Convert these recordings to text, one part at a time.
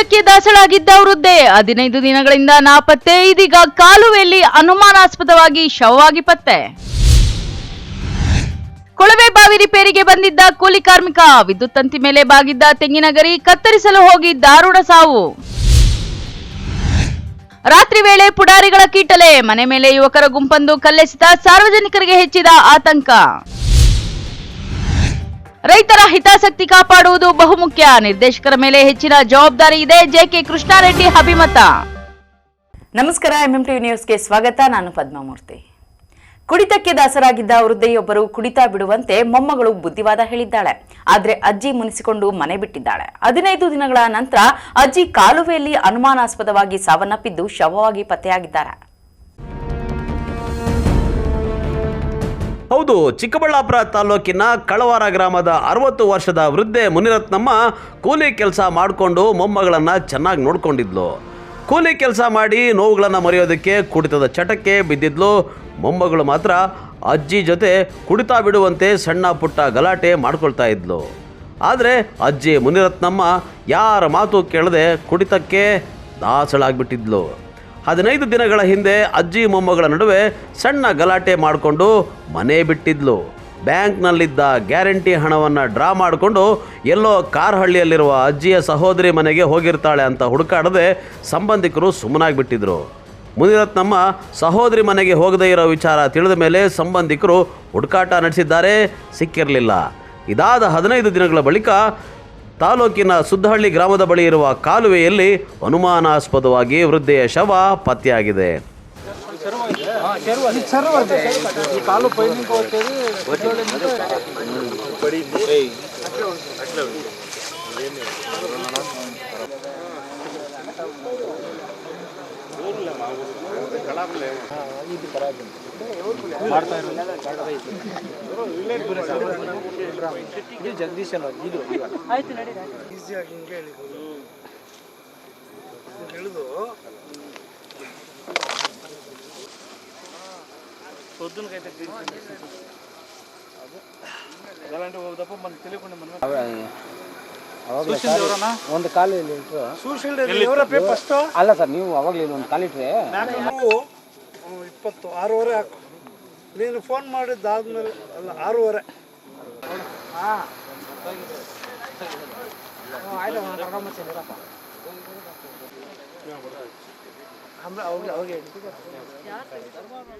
ಕುಡಿತಕ್ಕೆ ದಾಸಳಾಗಿದ್ದ ವೃದ್ಧೆ 15 ದಿನಗಳಿಂದ ನಾಪತ್ತೆ. ಇದೀಗ ಕಾಲುವೆಯಲ್ಲಿ ಅನುಮಾನಾಸ್ಪದವಾಗಿ ಶವವಾಗಿ ಪತ್ತೆ. ಕೊಳವೆ ಬಾವಿ ರಿಪೇರಿಗೆ ಬಂದಿದ್ದ ಕೂಲಿ ಕಾರ್ಮಿಕ ವಿದ್ಯುತ್ ತಂತಿ ಮೇಲೆ ಬಾಗಿದ್ದ ತೆಂಗಿನ ಗರಿ ಕತ್ತರಿಸಲು ಹೋಗಿ ದಾರುಣ ಸಾವು. ರಾತ್ರಿ ವೇಳೆ ಪುಡಾರಿಗಳ ಕೀಟಲೆ, ಮನೆ ಮೇಲೆ ಯುವಕರ ಗುಂಪೊಂದು ಕಲ್ಲೆಸೆತ, ಸಾರ್ವಜನಿಕರಿಗೆ ಹೆಚ್ಚಿದ ಆತಂಕ. ರೈತರ ಹಿತಾಸಕ್ತಿ ಕಾಪಾಡುವುದು ಬಹುಮುಖ್ಯ, ನಿರ್ದೇಶಕರ ಮೇಲೆ ಹೆಚ್ಚಿನ ಜವಾಬ್ದಾರಿ ಇದೆ, ಜೆಕೆ ಕೃಷ್ಣಾರೆಡ್ಡಿ ಅಭಿಮತ. ನಮಸ್ಕಾರ, ಎಂಎಂಟಿವಿ ನ್ಯೂಸ್ಗೆ ಸ್ವಾಗತ. ನಾನು ಪದ್ಮಾಮೂರ್ತಿ. ಕುಡಿತಕ್ಕೆ ದಾಸರಾಗಿದ್ದ ವೃದ್ಧೆಯೊಬ್ಬರು ಕುಡಿತ ಬಿಡುವಂತೆ ಮೊಮ್ಮಗಳು ಬುದ್ಧಿವಾದ ಹೇಳಿದ್ದಾಳೆ. ಆದ್ರೆ ಅಜ್ಜಿ ಮುನಿಸಿಕೊಂಡು ಮನೆ ಬಿಟ್ಟಿದ್ದಾಳೆ. 15 ದಿನಗಳ ನಂತರ ಅಜ್ಜಿ ಕಾಲುವೆಯಲ್ಲಿ ಅನುಮಾನಾಸ್ಪದವಾಗಿ ಸಾವನ್ನಪ್ಪಿದ್ದು ಶವವಾಗಿ ಪತ್ತೆಯಾಗಿದ್ದಾರೆ. ಹೌದು, ಚಿಕ್ಕಬಳ್ಳಾಪುರ ತಾಲೂಕಿನ ಕಳವಾರ ಗ್ರಾಮದ 60 ವರ್ಷದ ವೃದ್ಧೆ ಮುನಿರತ್ನಮ್ಮ ಕೂಲಿ ಕೆಲಸ ಮಾಡಿಕೊಂಡು ಮೊಮ್ಮಗಳನ್ನು ಚೆನ್ನಾಗಿ ನೋಡ್ಕೊಂಡಿದ್ಲು. ಕೂಲಿ ಕೆಲಸ ಮಾಡಿ ನೋವುಗಳನ್ನು ಮರೆಯೋದಕ್ಕೆ ಕುಡಿತದ ಚಟಕ್ಕೆ ಬಿದ್ದಿದ್ಲು. ಮೊಮ್ಮಗಳು ಮಾತ್ರ ಅಜ್ಜಿ ಜೊತೆ ಕುಡಿತ ಬಿಡುವಂತೆ ಸಣ್ಣ ಪುಟ್ಟ ಗಲಾಟೆ ಮಾಡ್ಕೊಳ್ತಾ ಇದ್ಲು. ಆದರೆ ಅಜ್ಜಿ ಮುನಿರತ್ನಮ್ಮ ಯಾರ ಮಾತು ಕೇಳದೆ ಕುಡಿತಕ್ಕೆ ದಾಸಳಾಗ್ಬಿಟ್ಟಿದ್ಲು. 15 ದಿನಗಳ ಹಿಂದೆ ಅಜ್ಜಿ ಮೊಮ್ಮಗಳ ನಡುವೆ ಸಣ್ಣ ಗಲಾಟೆ ಮಾಡಿಕೊಂಡು ಮನೆ ಬಿಟ್ಟಿದ್ಲು. ಬ್ಯಾಂಕ್ನಲ್ಲಿದ್ದ ಗ್ಯಾರಂಟಿ ಹಣವನ್ನು ಡ್ರಾ ಮಾಡಿಕೊಂಡು ಎಲ್ಲೋ ಕಾರಹಳ್ಳಿಯಲ್ಲಿರುವ ಅಜ್ಜಿಯ ಸಹೋದರಿ ಮನೆಗೆ ಹೋಗಿರ್ತಾಳೆ ಅಂತ ಹುಡುಕಾಡದೆ ಸಂಬಂಧಿಕರು ಸುಮ್ಮನಾಗಿಬಿಟ್ಟಿದ್ರು. ಮುನಿರತ್ನಮ್ಮ ಸಹೋದರಿ ಮನೆಗೆ ಹೋಗದೇ ಇರೋ ವಿಚಾರ ತಿಳಿದ ಮೇಲೆ ಸಂಬಂಧಿಕರು ಹುಡುಕಾಟ ನಡೆಸಿದ್ದಾರೆ, ಸಿಕ್ಕಿರಲಿಲ್ಲ. ಇದಾದ 15 ದಿನಗಳ ಬಳಿಕ ತಾಲೂಕಿನ ಸುದ್ದಹಳ್ಳಿ ಗ್ರಾಮದ ಬಳಿ ಇರುವ ಕಾಲುವೆಯಲ್ಲಿ ಅನುಮಾನಾಸ್ಪದವಾಗಿ ವೃದ್ಧೆಯ ಶವ ಪತ್ತೆಯಾಗಿದೆ. ಒಂದು ಕಾಲು ಅಲ್ಲ ಸರ್, ನೀವು ಅವಾಗಲೇ ಒಂದು ಕಾಲಿಟ್ರೆ 6:30 ಹಾಕು. ನೀನು ಫೋನ್ ಮಾಡಿದ್ದಾದ್ಮೇಲೆ ಅಲ್ಲ 6:30.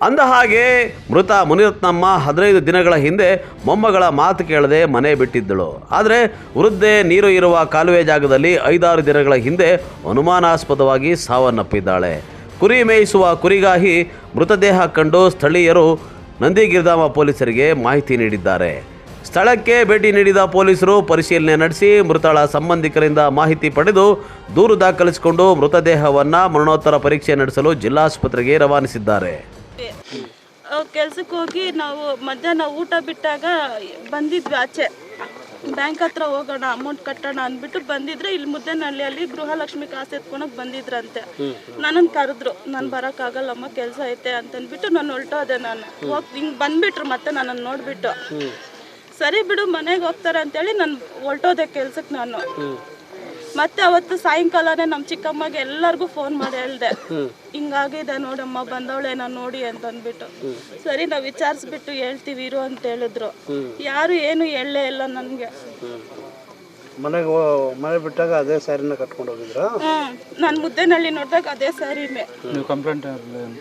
ಅಂದ ಹಾಗೆ ಮೃತ ಮುನಿರತ್ನಮ್ಮ 15 ದಿನಗಳ ಹಿಂದೆ ಮೊಮ್ಮಗಳ ಮಾತು ಕೇಳದೆ ಮನೆ ಬಿಟ್ಟಿದ್ದಳು. ಆದರೆ ವೃದ್ಧೆ ನೀರು ಇರುವ ಕಾಲುವೆ ಜಾಗದಲ್ಲಿ 5-6 ದಿನಗಳ ಹಿಂದೆ ಅನುಮಾನಾಸ್ಪದವಾಗಿ ಸಾವನ್ನಪ್ಪಿದ್ದಾಳೆ. ಕುರಿ ಮೇಯಿಸುವ ಕುರಿಗಾಹಿ ಮೃತದೇಹ ಕಂಡು ಸ್ಥಳೀಯರು ನಂದಿಗಿರಿಧಾಮ ಪೊಲೀಸರಿಗೆ ಮಾಹಿತಿ ನೀಡಿದ್ದಾರೆ. ಸ್ಥಳಕ್ಕೆ ಭೇಟಿ ನೀಡಿದ ಪೊಲೀಸರು ಪರಿಶೀಲನೆ ನಡೆಸಿ ಮೃತಳ ಸಂಬಂಧಿಕರಿಂದ ಮಾಹಿತಿ ಪಡೆದು ದೂರು ದಾಖಲಿಸಿಕೊಂಡು ಮೃತದೇಹವನ್ನು ಮರಣೋತ್ತರ ಪರೀಕ್ಷೆ ನಡೆಸಲು ಜಿಲ್ಲಾಸ್ಪತ್ರೆಗೆ ರವಾನಿಸಿದ್ದಾರೆ. ಕೆಲ್ಸಕ್ಕೆ ಹೋಗಿ ನಾವು ಮಧ್ಯಾಹ್ನ ಊಟ ಬಿಟ್ಟಾಗ ಬಂದಿದ್ವಿ ಆಚೆ. ಬ್ಯಾಂಕ್ ಹತ್ರ ಹೋಗೋಣ, ಅಮೌಂಟ್ ಕಟ್ಟೋಣ ಅಂದ್ಬಿಟ್ಟು ಬಂದಿದ್ರೆ ಇಲ್ಲಿ ಮುದ್ದೇನಹಳ್ಳಿಯಲ್ಲಿ ಗೃಹಲಕ್ಷ್ಮಿ ಕಾಸು ಎತ್ಕೊಳಕ್ ಬಂದಿದ್ರಂತೆ. ನನ್ನನ್ನು ಕರೆದ್ರು. ನಾನು ಬರೋಕ್ಕಾಗಲ್ಲಮ್ಮ, ಕೆಲಸ ಐತೆ ಅಂತಂದ್ಬಿಟ್ಟು ನಾನು ಹೊರಟೋದೆ. ನಾನು ಹಿಂಗೆ ಬಂದ್ಬಿಟ್ರು ಮತ್ತೆ ನನ್ನನ್ನು ನೋಡ್ಬಿಟ್ಟು. ಸರಿ ಬಿಡು, ಮನೆಗೆ ಹೋಗ್ತಾರೆ ಅಂತೇಳಿ ನಾನು ಹೊರಟೋದೆ ಕೆಲ್ಸಕ್ಕೆ. ನಾನು ಮತ್ತೆ ಅವತ್ತು ಸಾಯಂಕಾಲನೇ ನಮ್ಮ ಚಿಕ್ಕಮ್ಮಗೆ ಎಲ್ಲರಿಗೂ ಫೋನ್ ಮಾಡಿ ಹೇಳ್ದೆ, ಹಿಂಗಾಗಿದೆ ನೋಡಮ್ಮ, ಬಂದವಳೆ ನಾನು ನೋಡಿ ಅಂತಂದ್ಬಿಟ್ಟು. ಸರಿ, ನಾವು ವಿಚಾರಿಸ್ಬಿಟ್ಟು ಹೇಳ್ತೀವಿ ಇರು ಅಂತ ಹೇಳಿದ್ರು. ಯಾರು ಏನು ಹೇಳಲೇ ಇಲ್ಲ ನನಗೆ. ಮನೆ ಬಿಟ್ಟಾಗ ಅದೇ ಸ್ಯಾರಿನ ಕಟ್ಕೊಂಡು ಹೋಗಿದ್ರ? ನಾನು ಮುದ್ದೇನಹಳ್ಳಿ ನೋಡಿದಾಗ ಅದೇ ಸ್ಯಾರಿನೇ. ನೀವು ಕಂಪ್ಲೇಂಟ್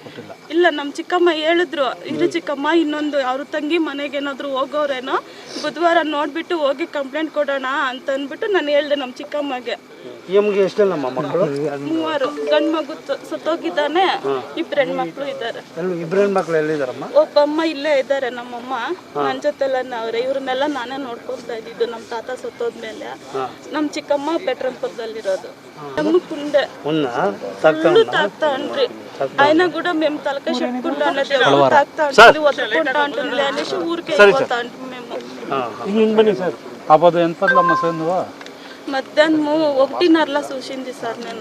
ಕೊಟ್ಟಿಲ್ಲ? ಇಲ್ಲ, ನಮ್ಮ ಚಿಕ್ಕಮ್ಮ ಹೇಳಿದ್ರು, ಇರು ಚಿಕ್ಕಮ್ಮ, ಇನ್ನೊಂದು ಅವ್ರ ತಂಗಿ ಮನೆಗೆ ಏನಾದ್ರು ಹೋಗೋರೇನೋ, ಬುಧವಾರ ನೋಡ್ಬಿಟ್ಟು ಹೋಗಿ ಕಂಪ್ಲೇಂಟ್ ಕೊಡೋಣ ಅಂತಂದ್ಬಿಟ್ಟು ನಾನು ಹೇಳ್ದೆ ನಮ್ಮ ಚಿಕ್ಕಮ್ಮಗೆ. ಎಷ್ಟು ನಮ್ಮ ಮಕ್ಕಳು? 3 ಗಂಡು ಮಗು ಸತ್ತೋಗಿದ್ದಾನೆ, 2 ಹೆಣ್ಮಕ್ಳು ಇದ್ದಾರೆ. 2 ಹೆಣ್ಮಕ್ಳು ಎಲ್ಲಿದ್ದಾರಮ್ಮ? ಒಬ್ಬಮ್ಮ ಇಲ್ಲೇ ಇದ್ದಾರೆ, ನಮ್ಮಮ್ಮ ನನ್ನ ಜೊತೆಲ್ಲ ಅವ್ರೆ. ಇವ್ರನ್ನೆಲ್ಲ ನಾನೇ ನೋಡ್ಕೊತಾ ಇದ್ದಿದ್ದು. ನಮ್ಮ ತಾತ ಸತ್ತೋದ್ಮೇಲೆ ನಮ್ಮ ಚಿಕ್ಕಮ್ಮ ಪೆಟ್ರಂಪುರದಲ್ಲಿರೋದು. ನಮ್ಮ ಕುಂಡೆ ಫುಲ್ಲು ತಾಕ್ತಾ ಅನ್ರಿ. ఆయన కూడా మేము తలకాయ చెప్పుకుంటాను, దేవుడు తాకుతా ఉంటుంది, వదులుకుంటా ఉంటుంది అనేసి ఊరికే అయిపోతా ఉంటాం మేము. అప్పుడు ఎంత మధ్యాహ్నం 1:30 చూసింది సార్ నేను.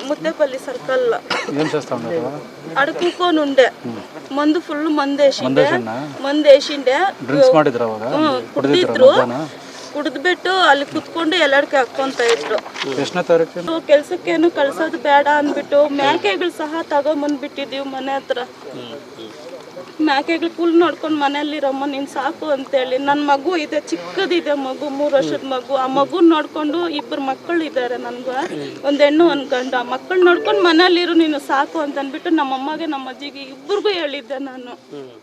ముద్దేపల్లి సర్కల్ ఆడ కూకొని ఉండే. మందు ఫుల్ మందు వేసిండే. కుట్టిದ್ರು. ಕುಡಿದ್ಬಿಟ್ಟು ಅಲ್ಲಿ ಕುತ್ಕೊಂಡು ಎಲ್ಲಾಡ್ಕೆ ಹಾಕ್ಕೊಂತ ಇದ್ರು. ಎಷ್ಟನೇ ತಾರೀಕು? ಕೆಲ್ಸಕ್ಕೇನು ಕಳ್ಸೋದು ಬೇಡ ಅಂದ್ಬಿಟ್ಟು ಮೇಕೆಗಳು ಸಹ ತಗೊಂಬಂದ್ಬಿಟ್ಟಿದೀವಿ ಮನೆ ಹತ್ರ. ಮೇಕೆಗಳು ಫುಲ್ ನೋಡ್ಕೊಂಡು ಮನೆಯಲ್ಲಿರಮ್ಮ ನೀನು ಸಾಕು ಅಂತೇಳಿ. ನನ್ನ ಮಗು ಇದೆ, ಚಿಕ್ಕದಿದೆ ಮಗು, 3 ವರ್ಷದ ಮಗು. ಆ ಮಗು ನೋಡ್ಕೊಂಡು 2 ಮಕ್ಕಳು ಇದ್ದಾರೆ ನನಗೆ, ಒಂದು ಹೆಣ್ಣು ಒಂದು ಗಂಡ. ಮಕ್ಕಳು ನೋಡ್ಕೊಂಡು ಮನೆಯಲ್ಲಿರು ನೀನು ಸಾಕು ಅಂತ ಅಂದ್ಬಿಟ್ಟು ನಮ್ಮಮ್ಮಗೆ ನಮ್ಮ ಅಜ್ಜಿಗೆ ಇಬ್ಬರಿಗೂ ಹೇಳಿದ್ದೆ ನಾನು.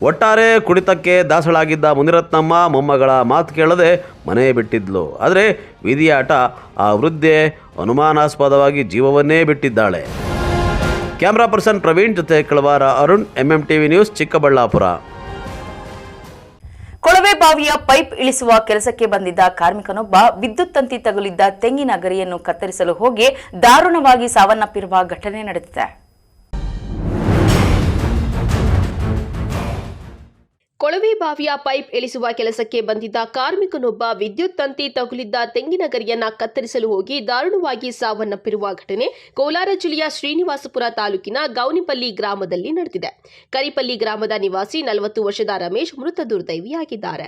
ಒಟ್ಟಾರೆ ಕುಡಿತಕ್ಕೆ ದಾಸಳಾಗಿದ್ದ ಮುನಿರತ್ನಮ್ಮ ಮೊಮ್ಮಗಳ ಮಾತು ಕೇಳದೆ ಮನೆ ಬಿಟ್ಟಿದ್ಲು. ಆದರೆ ವಿಧಿಯಾಟ ಆ ವೃದ್ಧೆ ಅನುಮಾನಾಸ್ಪದವಾಗಿ ಜೀವವನ್ನೇ ಬಿಟ್ಟಿದ್ದಾಳೆ. ಕ್ಯಾಮ್ರಾ ಪರ್ಸನ್ ಪ್ರವೀಣ್ ಜೊತೆ ಕಳವಾರ ಅರುಣ್, MMTV ನ್ಯೂಸ್, ಚಿಕ್ಕಬಳ್ಳಾಪುರ. ಕೊಳವೆ ಬಾವಿಯ ಪೈಪ್ ಇಳಿಸುವ ಕೆಲಸಕ್ಕೆ ಬಂದಿದ್ದ ಕಾರ್ಮಿಕನೊಬ್ಬ ವಿದ್ಯುತ್ ತಂತಿ ತಗುಲಿದ್ದ ತೆಂಗಿನ ಗರಿಯನ್ನು ಕತ್ತರಿಸಲು ಹೋಗಿ ದಾರುಣವಾಗಿ ಸಾವನ್ನಪ್ಪಿರುವ ಘಟನೆ ನಡೆದಿದೆ. ಕೊಳವೆ ಬಾವಿಯ ಪೈಪ್ ಇಳಿಸುವ ಕೆಲಸಕ್ಕೆ ಬಂದಿದ್ದ ಕಾರ್ಮಿಕನೊಬ್ಬ ವಿದ್ಯುತ್ ತಂತಿ ತಗುಲಿದ್ದ ತೆಂಗಿನ ಗರಿಯನ್ನ ಕತ್ತರಿಸಲು ಹೋಗಿ ದಾರುಣವಾಗಿ ಸಾವನ್ನಪ್ಪಿರುವ ಘಟನೆ ಕೋಲಾರ ಜಿಲ್ಲೆಯ ಶ್ರೀನಿವಾಸಪುರ ತಾಲೂಕಿನ ಗೌನಿಪಲ್ಲಿ ಗ್ರಾಮದಲ್ಲಿ ನಡೆದಿದೆ. ಕರಿಪಲ್ಲಿ ಗ್ರಾಮದ ನಿವಾಸಿ 40 ವರ್ಷದ ರಮೇಶ್ ಮೃತ ದುರ್ದೈವಿಯಾಗಿದ್ದಾರೆ.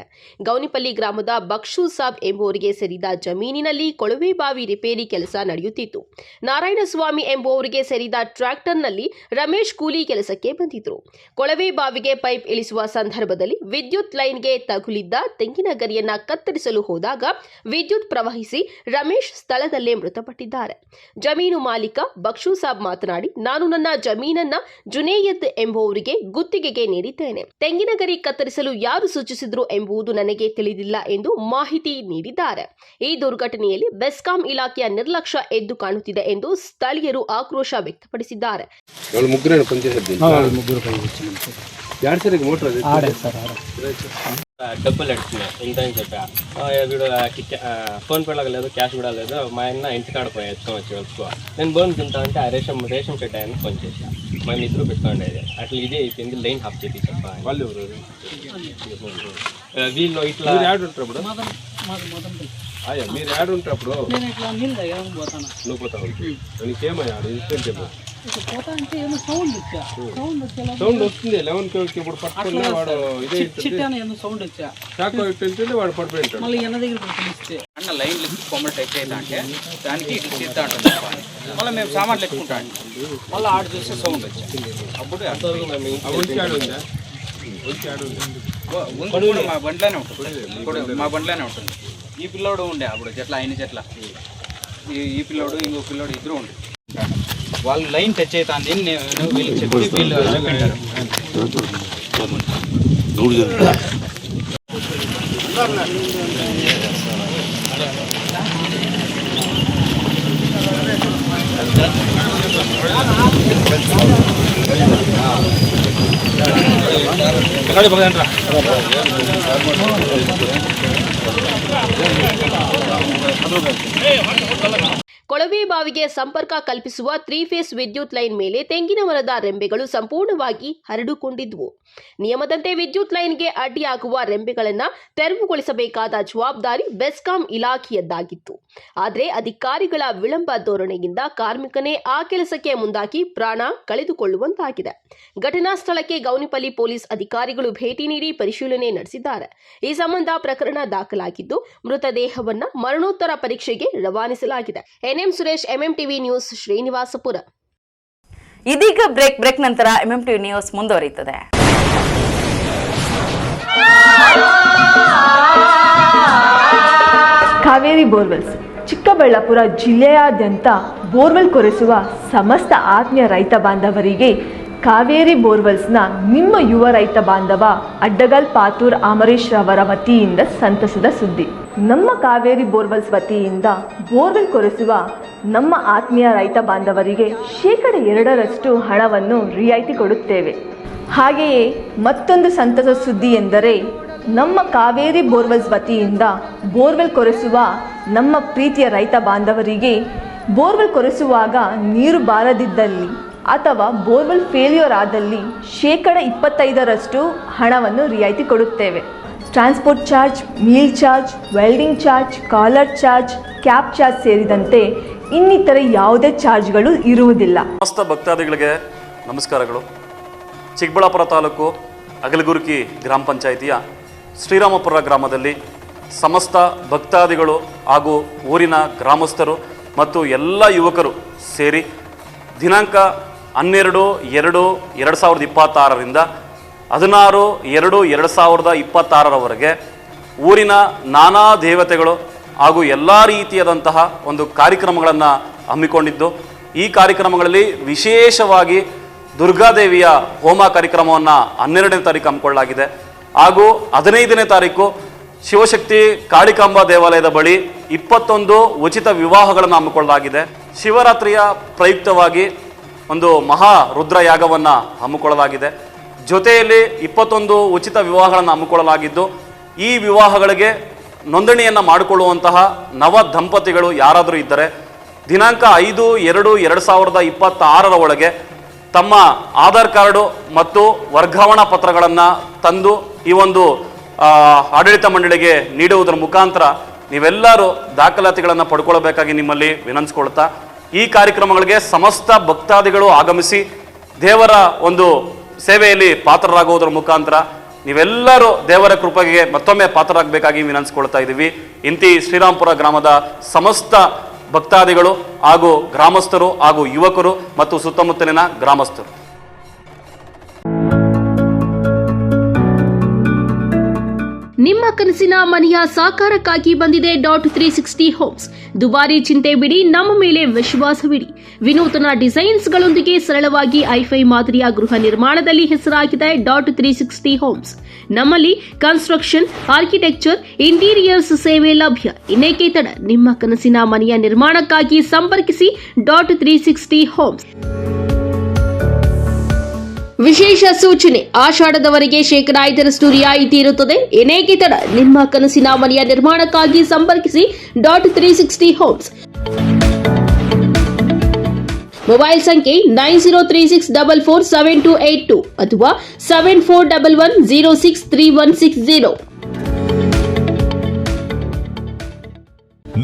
ಗೌನಿಪಲ್ಲಿ ಗ್ರಾಮದ ಬಕ್ಷು ಸಾಬ್ ಎಂಬುವರಿಗೆ ಸೇರಿದ ಜಮೀನಿನಲ್ಲಿ ಕೊಳವೆ ಬಾವಿ ರಿಪೇರಿ ಕೆಲಸ ನಡೆಯುತ್ತಿತ್ತು. ನಾರಾಯಣಸ್ವಾಮಿ ಎಂಬುವರಿಗೆ ಸೇರಿದ ಟ್ರ್ಯಾಕ್ಟರ್ನಲ್ಲಿ ರಮೇಶ್ ಕೂಲಿ ಕೆಲಸಕ್ಕೆ ಬಂದಿದ್ರು. ಕೊಳವೆ ಬಾವಿಗೆ ಪೈಪ್ ಇಳಿಸುವ ಸಂದರ್ಭದಲ್ಲಿ ವಿದ್ಯುತ್ ಲೈನ್ಗೆ ತಗುಲಿದ್ದ ತೆಂಗಿನ ಗರಿಯನ್ನ ಕತ್ತರಿಸಲು ಹೋದಾಗ ವಿದ್ಯುತ್ ಪ್ರವಹಿಸಿ ರಮೇಶ್ ಸ್ಥಳದಲ್ಲೇ ಮೃತಪಟ್ಟಿದ್ದಾರೆ. ಜಮೀನು ಮಾಲೀಕ ಬಕ್ಷು ಸಾಬ್ ಮಾತನಾಡಿ, ನಾನು ನನ್ನ ಜಮೀನನ್ನ ಜುನೇಯದ್ ಎಂಬುವರಿಗೆ ಗುತ್ತಿಗೆಗೆ ನೀಡಿದ್ದೇನೆ. ತೆಂಗಿನ ಗರಿ ಕತ್ತರಿಸಲು ಯಾರು ಸೂಚಿಸಿದ್ರು ಎಂಬುದು ನನಗೆ ತಿಳಿದಿಲ್ಲ ಎಂದು ಮಾಹಿತಿ ನೀಡಿದ್ದಾರೆ. ಈ ದುರ್ಘಟನೆಯಲ್ಲಿ ಬೆಸ್ಕಾಂ ಇಲಾಖೆಯ ನಿರ್ಲಕ್ಷ್ಯ ಎದ್ದು ಕಾಣುತ್ತಿದೆ ಎಂದು ಸ್ಥಳೀಯರು ಆಕ್ರೋಶ ವ್ಯಕ್ತಪಡಿಸಿದ್ದಾರೆ. డబ్బులు అడుగుతున్నా ఇంతని చెప్పా వీడు ఫోన్ పే లేదు, క్యాష్ కూడా లేదు. మా ఆయన ఇంటికాడ పోయి వచ్చి వచ్చుకో నేను బోన్ తింటా అంటే ఆ రేషన్ షెట్ ఆయన ఫోన్ చేసా. మేము ఇద్దరు పెట్టుకోండి. అట్లా ఇదే అయిపోయింది. లైన్ ఆఫ్ చేసి చెప్పా. వాళ్ళు వీళ్ళు ఇట్లా ఆడుంటారు. అయ్యా మీరు ఆడుంటప్పుడు నువ్వు పోతావు. నీకేమయ్యా ఇన్స్టెంట్ సౌండ్ వస్తుంది. 11కి ఇప్పుడు పట్టుకుని వాడు ఇదే సౌండ్ వచ్చా వాడు పడిపోయింటాడు. మళ్ళీ ఎన్న దగ్గర అన్న లైన్ లెక్కి కొమ్మలు టెక్ అవుతా అంటే దానికి ఇట్లా తీస్తా ఉంటుంది. మళ్ళీ మేము సామాన్లు ఎక్కుంటాం. మళ్ళీ ఆడు చూస్తే సౌండ్ వచ్చా. అప్పుడు మా బండ్లోనే ఉంటుంది. ఇప్పుడు మా బండ్లోనే ఉంటుంది. ఈ పిల్లోడు ఉండే అప్పుడు చెట్ల, ఆయన చెట్ల, ఈ పిల్లోడు ఇంకో పిల్లోడు ఇద్దరు ఉండే. వాళ్ళు లైన్ టచ్ అవుతుంది. నేను వీళ్ళకి చెప్పి వీళ్ళు ಕೊಳವೆ ಬಾವಿಗೆ ಸಂಪರ್ಕ ಕಲ್ಪಿಸುವ 3 ಫೇಸ್ ವಿದ್ಯುತ್ ಲೈನ್ ಮೇಲೆ ತೆಂಗಿನ ಮರದ ರೆಂಬೆಗಳು ಸಂಪೂರ್ಣವಾಗಿ ಹರಡಿಕೊಂಡಿದ್ವು. ನಿಯಮದಂತೆ ವಿದ್ಯುತ್ ಲೈನ್ಗೆ ಅಡ್ಡಿಯಾಗುವ ರೆಂಬೆಗಳನ್ನು ತೆರವುಗೊಳಿಸಬೇಕಾದ ಜವಾಬ್ದಾರಿ ಬೆಸ್ಕಾಂ ಇಲಾಖೆಯದ್ದಾಗಿತ್ತು. ಆದರೆ ಅಧಿಕಾರಿಗಳ ವಿಳಂಬ ಧೋರಣೆಯಿಂದ ಕಾರ್ಮಿಕನೇ ಆ ಕೆಲಸಕ್ಕೆ ಮುಂದಾಗಿ ಪ್ರಾಣ ಕಳೆದುಕೊಳ್ಳುವಂತಾಗಿದೆ. ಘಟನಾ ಸ್ಥಳಕ್ಕೆ ಗೌನಿಪಲ್ಲಿ ಪೊಲೀಸ್ ಅಧಿಕಾರಿಗಳು ಭೇಟಿ ನೀಡಿ ಪರಿಶೀಲನೆ ನಡೆಸಿದ್ದಾರೆ. ಈ ಸಂಬಂಧ ಪ್ರಕರಣ ದಾಖಲಾಗಿದ್ದು ಮೃತದೇಹವನ್ನು ಮರಣೋತ್ತರ ಪರೀಕ್ಷೆಗೆ ರವಾನಿಸಲಾಗಿದೆ. N M Suresh, MMTV news, Srinivaspur. ಇದೀಗ ಬ್ರೇಕ್ ನಂತರ MMTV ನ್ಯೂಸ್ ಮುಂದುವರಿಯುತ್ತದೆ. ಕಾವೇರಿ ಬೋರ್ವೆಲ್ಸ್ ಚಿಕ್ಕಬಳ್ಳಾಪುರ ಜಿಲ್ಲೆಯಾದ್ಯಂತ ಬೋರ್ವೆಲ್ ಕೊರೆಸುವ ಸಮಸ್ತ ಆತ್ಮೀಯ ರೈತ ಬಾಂಧವರಿಗೆ ಕಾವೇರಿ ಬೋರ್ವೆಲ್ಸ್ನ ನಿಮ್ಮ ಯುವ ರೈತ ಬಾಂಧವ ಅಡ್ಡಗಲ್ ಪಾತೂರ್ ಅಮರೀಶ್ ರವರ ವತಿಯಿಂದ ಸಂತಸದ ಸುದ್ದಿ. ನಮ್ಮ ಕಾವೇರಿ ಬೋರ್ವೆಲ್ಸ್ ವತಿಯಿಂದ ಬೋರ್ವೆಲ್ ಕೊರೆಸುವ ನಮ್ಮ ಆತ್ಮೀಯ ರೈತ ಬಾಂಧವರಿಗೆ 2% ಹಣವನ್ನು ರಿಯಾಯಿತಿ ಕೊಡುತ್ತೇವೆ. ಹಾಗೆಯೇ ಮತ್ತೊಂದು ಸಂತಸ ಸುದ್ದಿ ಎಂದರೆ ನಮ್ಮ ಕಾವೇರಿ ಬೋರ್ವೆಲ್ಸ್ ವತಿಯಿಂದ ಬೋರ್ವೆಲ್ ಕೊರೆಸುವ ನಮ್ಮ ಪ್ರೀತಿಯ ರೈತ ಬಾಂಧವರಿಗೆ ಬೋರ್ವೆಲ್ ಕೊರೆಸುವಾಗ ನೀರು ಬಾರದಿದ್ದಲ್ಲಿ ಅಥವಾ ಬೋರ್ವೆಲ್ ಫೇಲ್ಯೂರ್ ಆದಲ್ಲಿ 25% ಹಣವನ್ನು ರಿಯಾಯಿತಿ ಕೊಡುತ್ತೇವೆ. Transport charge, meal charge, welding charge, collar charge, cab charge ಸೇರಿದಂತೆ ಇನ್ನಿತರೆ ಯಾವುದೇ ಚಾರ್ಜ್ಗಳು ಇರುವುದಿಲ್ಲ. ಸಮಸ್ತ ಭಕ್ತಾದಿಗಳಿಗೆ ನಮಸ್ಕಾರಗಳು. ಚಿಕ್ಕಬಳ್ಳಾಪುರ ತಾಲೂಕು ಅಗಲಗುರ್ಕಿ ಗ್ರಾಮ ಪಂಚಾಯಿತಿಯ ಶ್ರೀರಾಮಪುರ ಗ್ರಾಮದಲ್ಲಿ ಸಮಸ್ತ ಭಕ್ತಾದಿಗಳು ಹಾಗೂ ಊರಿನ ಗ್ರಾಮಸ್ಥರು ಮತ್ತು ಎಲ್ಲ ಯುವಕರು ಸೇರಿ ದಿನಾಂಕ 12/2/2026ರಿಂದ 16/2/2026ರವರೆಗೆ ಊರಿನ ನಾನಾ ದೇವತೆಗಳು ಹಾಗೂ ಎಲ್ಲ ರೀತಿಯಾದಂತಹ ಒಂದು ಕಾರ್ಯಕ್ರಮಗಳನ್ನು ಹಮ್ಮಿಕೊಂಡಿದ್ದು, ಈ ಕಾರ್ಯಕ್ರಮಗಳಲ್ಲಿ ವಿಶೇಷವಾಗಿ ದುರ್ಗಾದೇವಿಯ ಹೋಮ ಕಾರ್ಯಕ್ರಮವನ್ನು 12ನೇ ತಾರೀಕು ಹಮ್ಮಿಕೊಳ್ಳಲಾಗಿದೆ. ಹಾಗೂ 15ನೇ ತಾರೀಕು ಶಿವಶಕ್ತಿ ಕಾಳಿಕಾಂಬಾ ದೇವಾಲಯದ ಬಳಿ 21 ಉಚಿತ ವಿವಾಹಗಳನ್ನು ಹಮ್ಮಿಕೊಳ್ಳಲಾಗಿದೆ. ಶಿವರಾತ್ರಿಯ ಪ್ರಯುಕ್ತವಾಗಿ ಒಂದು ಮಹಾ ರುದ್ರ ಯಾಗವನ್ನು ಹಮ್ಮಿಕೊಳ್ಳಲಾಗಿದೆ. ಜೊತೆಯಲ್ಲಿ 21 ಉಚಿತ ವಿವಾಹಗಳನ್ನು ಹಮ್ಮಿಕೊಳ್ಳಲಾಗಿದ್ದು, ಈ ವಿವಾಹಗಳಿಗೆ ನೋಂದಣಿಯನ್ನು ಮಾಡಿಕೊಳ್ಳುವಂತಹ ನವ ದಂಪತಿಗಳು ಯಾರಾದರೂ ಇದ್ದರೆ ದಿನಾಂಕ 5/2/2026 ಒಳಗೆ ತಮ್ಮ ಆಧಾರ್ ಕಾರ್ಡು ಮತ್ತು ವರ್ಗಾವಣಾ ಪತ್ರಗಳನ್ನು ತಂದು ಈ ಒಂದು ಆಡಳಿತ ಮಂಡಳಿಗೆ ನೀಡುವುದರ ಮುಖಾಂತರ ನೀವೆಲ್ಲರೂ ದಾಖಲಾತಿಗಳನ್ನು ಪಡ್ಕೊಳ್ಬೇಕಾಗಿ ನಿಮ್ಮಲ್ಲಿ ವಿನಂತಿಸ್ಕೊಳ್ತಾ, ಈ ಕಾರ್ಯಕ್ರಮಗಳಿಗೆ ಸಮಸ್ತ ಭಕ್ತಾದಿಗಳು ಆಗಮಿಸಿ ದೇವರ ಒಂದು ಸೇವೆಯಲ್ಲಿ ಪಾತ್ರರಾಗುವುದರ ಮುಖಾಂತರ ನೀವೆಲ್ಲರೂ ದೇವರ ಕೃಪೆಗೆ ಮತ್ತೊಮ್ಮೆ ಪಾತ್ರರಾಗಬೇಕಾಗಿ ವಿನಂತಿಸ್ಕೊಳ್ತಾ ಇದ್ದೀವಿ. ಇಂತಿ ಶ್ರೀರಾಮ್ಪುರ ಗ್ರಾಮದ ಸಮಸ್ತ ಭಕ್ತಾದಿಗಳು ಹಾಗೂ ಗ್ರಾಮಸ್ಥರು ಹಾಗೂ ಯುವಕರು ಮತ್ತು ಸುತ್ತಮುತ್ತಲಿನ ಗ್ರಾಮಸ್ಥರು. ನಿಮ್ಮ ಕನಸಿನ ಮನೆಯ ಸಾಕಾರಕ್ಕಾಗಿ ಬಂದಿದೆ .360 ಹೋಮ್ಸ್. ದುಬಾರಿ ಚಿಂತೆ ಬಿಡಿ, ನಮ್ಮ ಮೇಲೆ ವಿಶ್ವಾಸವಿಡಿ. ವಿನೂತನ ಡಿಸೈನ್ಸ್ಗಳೊಂದಿಗೆ ಸರಳವಾಗಿ ಐಫೈ ಮಾದರಿಯ ಗೃಹ ನಿರ್ಮಾಣದಲ್ಲಿ ಹೆಸರಾಗಿದೆ .360 ಹೋಮ್ಸ್. ನಮ್ಮಲ್ಲಿ ಕನ್ಸ್ಟ್ರಕ್ಷನ್, ಆರ್ಕಿಟೆಕ್ಚರ್, ಇಂಟೀರಿಯರ್ಸ್ ಸೇವೆ ಲಭ್ಯ. ಇನ್ನೇಕೆ ತಡ, ನಿಮ್ಮ ಕನಸಿನ ಮನೆಯ ನಿರ್ಮಾಣಕ್ಕಾಗಿ ಸಂಪರ್ಕಿಸಿ .360 ಹೋಮ್ಸ್. ವಿಶೇಷ ಸೂಚನೆ, ಆಷಾಢದವರೆಗೆ 5% ರಿಯಾಯಿತಿ ಇರುತ್ತದೆ. ಏನೇಕೆ ತಡ, ನಿಮ್ಮ ಕನಸಿನ ಮನೆಯ ನಿರ್ಮಾಣಕ್ಕಾಗಿ ಸಂಪರ್ಕಿಸಿ .360 ಹೋಮ್ಸ್. ಮೊಬೈಲ್ ಸಂಖ್ಯೆ 9036447282 ಅಥವಾ 7411063160.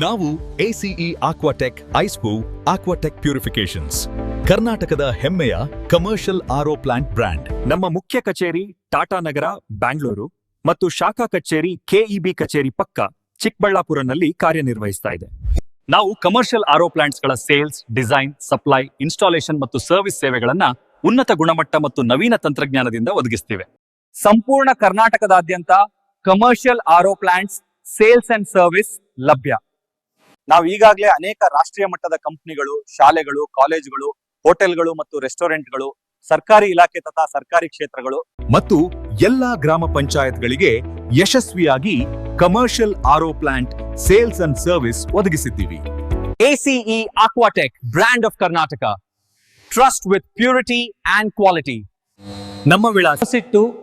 ನಾವು ACE Aquatech ಐಸ್ಪೂ ಆಕ್ವಾಟೆಕ್ ಪ್ಯೂರಿಫಿಕೇಶನ್ಸ್, ಕರ್ನಾಟಕದ ಹೆಮ್ಮೆಯ ಕಮರ್ಷಿಯಲ್ RO ಪ್ಲಾಂಟ್ ಬ್ರ್ಯಾಂಡ್. ನಮ್ಮ ಮುಖ್ಯ ಕಚೇರಿ ಟಾಟಾ ನಗರ, ಬ್ಯಾಂಗ್ಳೂರು ಮತ್ತು ಶಾಖಾ ಕಚೇರಿ KEB ಕಚೇರಿ ಪಕ್ಕ ಚಿಕ್ಕಬಳ್ಳಾಪುರನಲ್ಲಿ ಕಾರ್ಯನಿರ್ವಹಿಸ್ತಾ ಇದೆ. ನಾವು ಕಮರ್ಷಿಯಲ್ RO ಪ್ಲಾಂಟ್ಸ್ಗಳ ಸೇಲ್ಸ್, ಡಿಸೈನ್, ಸಪ್ಲೈ, ಇನ್ಸ್ಟಾಲೇಷನ್ ಮತ್ತು ಸರ್ವಿಸ್ ಸೇವೆಗಳನ್ನ ಉನ್ನತ ಗುಣಮಟ್ಟ ಮತ್ತು ನವೀನ ತಂತ್ರಜ್ಞಾನದಿಂದ ಒದಗಿಸ್ತಿವೆ. ಸಂಪೂರ್ಣ ಕರ್ನಾಟಕದಾದ್ಯಂತ commercial RO plants sales and service ಲಭ್ಯ. ನಾವು ಈಗಾಗಲೇ ಅನೇಕ ರಾಷ್ಟ್ರೀಯ ಮಟ್ಟದ ಕಂಪನಿಗಳು, ಶಾಲೆಗಳು, ಕಾಲೇಜುಗಳು, ಹೋಟೆಲ್ಗಳು ಮತ್ತು ರೆಸ್ಟೋರೆಂಟ್ಗಳು, ಸರ್ಕಾರಿ ಇಲಾಖೆ ತಥಾ ಸರ್ಕಾರಿ ಕ್ಷೇತ್ರಗಳು ಮತ್ತು ಎಲ್ಲಾ ಗ್ರಾಮ ಪಂಚಾಯತ್ಗಳಿಗೆ ಯಶಸ್ವಿಯಾಗಿ commercial RO plant sales and service ಒದಗಿಸಿದ್ದೀವಿ. ACE Aquatech, brand of Karnataka, trust with purity and quality. ನಮ್ಮ ವಿಳಾಸ